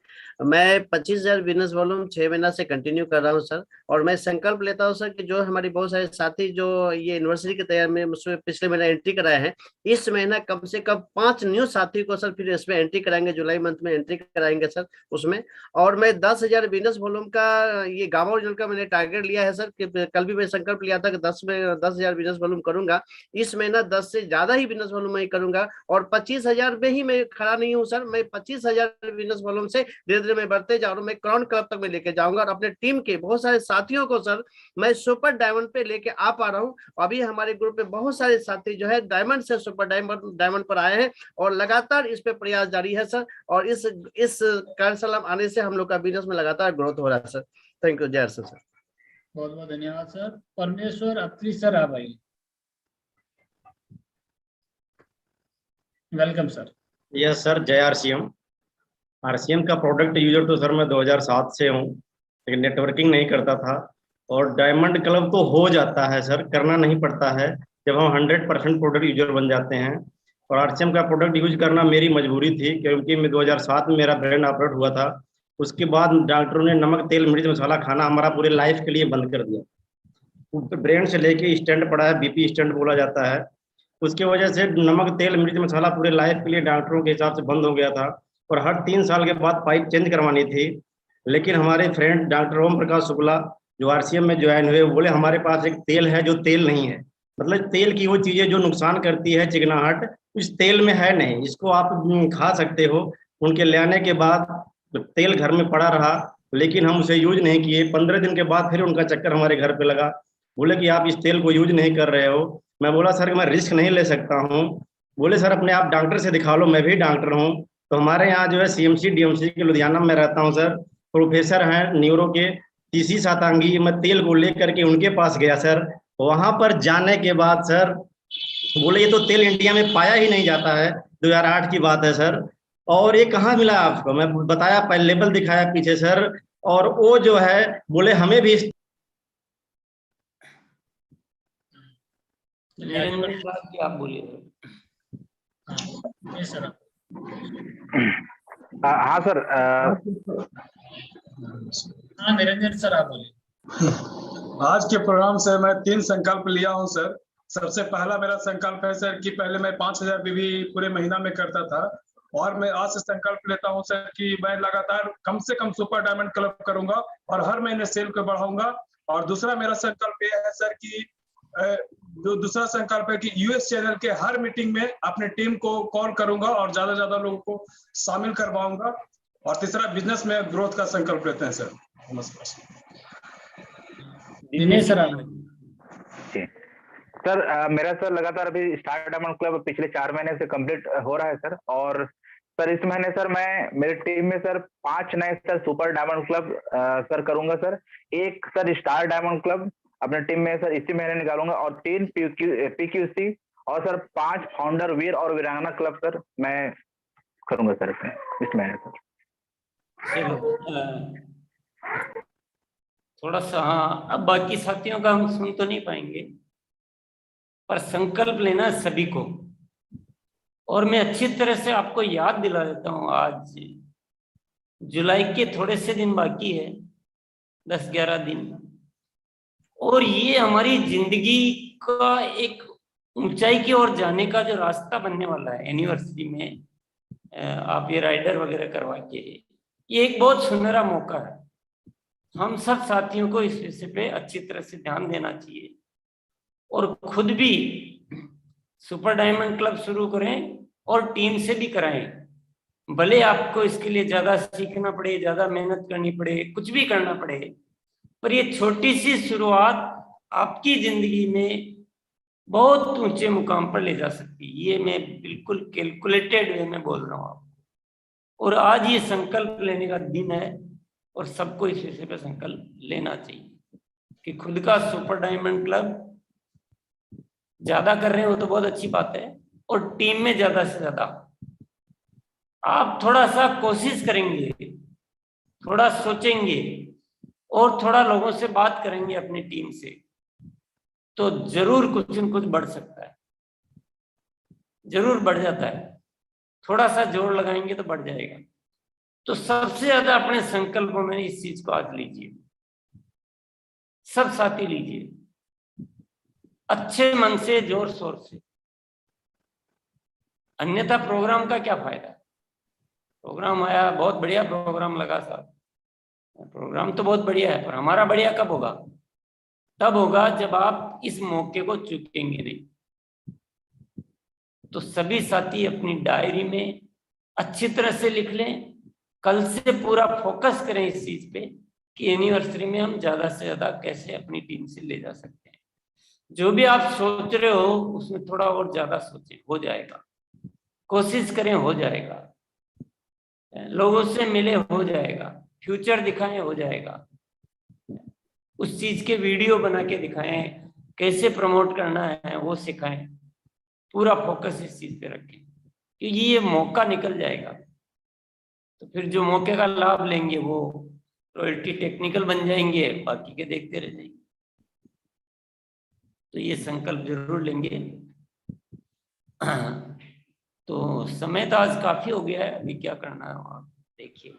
मैं 25,000 बिजनेस वॉल्यूम 6 महीना से कंटिन्यू कर रहा हूं सर, और मैं संकल्प लेता हूं सर कि जो हमारी बहुत सारे साथी जो ये यूनिवर्सिटी की तैयारी में मुझसे पिछले महीने एंट्री कराए हैं, इस महीना कम से कम 5 न्यू साथी को सर फिर इसमें एंट्री कराएंगे, जुलाई मंथ में एंट्री कराएंगे सर उसमें। और मैं 10,000 बिजनेस वॉल्यूम का ये गामा ओरिजिनल का मैंने टारगेट लिया है सर, कि कल भी मैं संकल्प लिया था कि 10,000 बिजनेस वॉल्यूम करूंगा। इस महीना 10 से ज्यादा ही बिजनेस वॉल्यूम मैं करूंगा, और 25,000 में ही मैं खड़ा नहीं हूँ सर, मैं 25,000 बिजनेस वॉल्यूम से धीरे धीरे मैं बढ़ते जा रहा हूं। मैं क्राउन क्लब तक मैं लेके जाऊंगा, और अपने टीम के बहुत सारे साथियों को सर मैं सुपर डायमंड पे लेके आ पा रहा हूं। अभी हमारे ग्रुप में बहुत सारे साथी जो है डायमंड से सुपर डायमंड पर आए हैं, और लगातार इस पे प्रयास जारी है सर, और इस कार्यशाला आने से हम लोग का बिजनेस में लगातार ग्रोथ हो रहा है सर। Thank you. जय सर। बहुत बहुत धन्यवाद सर। परमेश्वर अत्री सर आप आइए। Welcome sir. यस सर, जय आरसीएम का प्रोडक्ट यूजर तो सर मैं 2007 से हूँ, लेकिन नेटवर्किंग नहीं करता था। और डायमंड क्लब तो हो जाता है सर, करना नहीं पड़ता है जब हम 100% प्रोडक्ट यूजर बन जाते हैं। और आरसीएम का प्रोडक्ट यूज करना मेरी मजबूरी थी, क्योंकि मैं 2007 में मेरा ब्रेन ऑपरेट हुआ था। उसके बाद डॉक्टरों ने नमक तेल मिर्च मसाला खाना हमारा पूरे लाइफ के लिए बंद कर दिया। ब्रेन से लेके स्टेंट पड़ा है, बीपी स्टेंट बोला जाता है। उसकी वजह से नमक तेल मिर्च मसाला पूरे लाइफ के लिए डॉक्टरों के हिसाब से बंद हो गया था, और हर 3 साल के बाद पाइप चेंज करवानी थी। लेकिन हमारे फ्रेंड डॉक्टर ओम प्रकाश शुक्ला जो आरसीएम में ज्वाइन हुए, बोले हमारे पास एक तेल है जो तेल नहीं है, मतलब तेल की वो चीजें जो नुकसान करती है चिकनाहट, उस तेल में है नहीं, इसको आप खा सकते हो। उनके ले आने के बाद तेल घर में पड़ा रहा, लेकिन हम उसे यूज नहीं किए। 15 दिन के बाद फिर उनका चक्कर हमारे घर पे लगा, बोले कि आप इस तेल को यूज नहीं कर रहे हो। मैं बोला सर मैं रिस्क नहीं ले सकता हूँ। बोले सर अपने आप डॉक्टर से दिखा लो, मैं भी डॉक्टर हूँ। तो हमारे यहाँ जो है सीएमसी डीएमसी के लुधियाना में रहता हूँ सर, प्रोफेसर हैं न्यूरो के तीसरी सातांगी, मैं तेल को लेकर के उनके पास गया सर। वहां पर जाने के बाद सर बोले ये तो तेल इंडिया में पाया ही नहीं जाता है, 2008 की बात है सर, और ये कहाँ मिला आपको? मैं बताया, पहले लेबल दिखाया पीछे सर, और वो जो है बोले हमें भी आप बोलिए। हाँ सर। हाँ निरंजन सर आप बोलिए। आज के प्रोग्राम से मैं 3 संकल्प लिया हूं सर। सबसे पहला मेरा संकल्प है सर कि पहले मैं 5000 बीवी पूरे महीना में करता था, और मैं आज से संकल्प लेता हूं सर कि मैं लगातार कम से कम सुपर डायमंड क्लब करूंगा और हर महीने सेल को बढ़ाऊंगा। और दूसरा मेरा संकल्प यह है सर कि जो दूसरा संकल्प है कि यूएस चैनल के हर मीटिंग में अपने टीम को कॉल करूंगा और ज्यादा से ज्यादा लोगों को शामिल करवाऊंगा। और तीसरा बिजनेस में ग्रोथ का संकल्प लेते हैं सर। नमस्कार। दिनेश सर सर मेरा सर लगातार अभी स्टार डायमंड क्लब पिछले 4 महीने से कंप्लीट हो रहा है सर, और सर इस महीने सर मैं मेरे टीम में सर 5 नए sir super diamond club sir करूंगा सर। एक सर स्टार डायमंड क्लब अपने टीम में सर इसी महीने निकालूंगा, और 3 पीक्यूसी, और सर 5 फाउंडर वीर और वीरांगना क्लब सर मैं करूंगा सर इस महीने सर। थोड़ा सा हाँ, अब बाकी साथियों का हम सुन तो नहीं पाएंगे, पर संकल्प लेना सभी को। और मैं अच्छी तरह से आपको याद दिला देता हूँ, आज जुलाई के थोड़े से दिन बाकी है, 10-11 दिन, और ये हमारी जिंदगी का एक ऊंचाई की ओर जाने का जो रास्ता बनने वाला है। एनिवर्सरी में आप ये राइडर वगैरह करवा के, ये एक बहुत सुनहरा मौका है। हम सब साथियों को इस विषय पे अच्छी तरह से ध्यान देना चाहिए, और खुद भी सुपर डायमंड क्लब शुरू करें और टीम से भी कराएं। भले आपको इसके लिए ज्यादा सीखना पड़े, ज्यादा मेहनत करनी पड़े, कुछ भी करना पड़े, पर ये छोटी सी शुरुआत आपकी जिंदगी में बहुत ऊंचे मुकाम पर ले जा सकती है। ये मैं बिल्कुल कैलकुलेटेड वे में बोल रहा हूँ आपको। और आज ये संकल्प लेने का दिन है, और सबको इस विषय पे संकल्प लेना चाहिए कि खुद का सुपर डायमंड क्लब ज्यादा कर रहे हो तो बहुत अच्छी बात है, और टीम में ज्यादा से ज्यादा आप थोड़ा सा कोशिश करेंगे, थोड़ा सोचेंगे, और थोड़ा लोगों से बात करेंगे अपनी टीम से, तो जरूर कुछ न कुछ बढ़ सकता है, जरूर बढ़ जाता है। थोड़ा सा जोर लगाएंगे तो बढ़ जाएगा। तो सबसे ज्यादा अपने संकल्पों में इस चीज को आज लीजिए, सब साथी लीजिए, अच्छे मन से, जोर शोर से। अन्यथा प्रोग्राम का क्या फायदा? प्रोग्राम आया, बहुत बढ़िया प्रोग्राम लगा साहब, प्रोग्राम तो बहुत बढ़िया है, पर हमारा बढ़िया कब होगा? तब होगा जब आप इस मौके को चूकेंगे नहीं। तो सभी साथी अपनी डायरी में अच्छी तरह से लिख लें, कल से पूरा फोकस करें इस चीज पे कि एनिवर्सरी में हम ज्यादा से ज्यादा कैसे अपनी टीम से ले जा सकते हैं। जो भी आप सोच रहे हो उसमें थोड़ा और ज्यादा सोचें, हो जाएगा। कोशिश करें, हो जाएगा। लोगों से मिले, हो जाएगा। फ्यूचर दिखाएं, हो जाएगा। उस चीज के वीडियो बना के दिखाएं, कैसे प्रमोट करना है वो सिखाएं। पूरा फोकस इस चीज पे रखें, क्योंकि ये मौका निकल जाएगा। तो फिर जो मौके का लाभ लेंगे वो रॉयल्टी टेक्निकल बन जाएंगे, बाकी के देखते रह जाएंगे। तो ये संकल्प जरूर लेंगे। तो समय तो आज काफी हो गया है, अभी क्या करना है आप देखिए।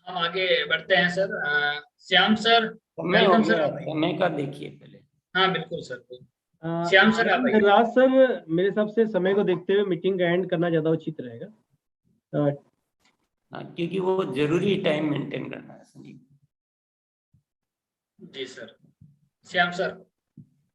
हम आगे बढ़ते हैं सर। श्याम सर, समय हो वेलकम गया, सर। समय का देखिए पहले। हाँ बिल्कुल सर। श्याम सर आप आइए। राज सर, मेरे हिसाब से समय को देखते हुए मीटिंग का एंड करना ज्यादा उचित रहेगा। हाँ, क्योंकि वो जरूरी टाइम मेंटेन करना है संजीव। जी सर। श्याम सर।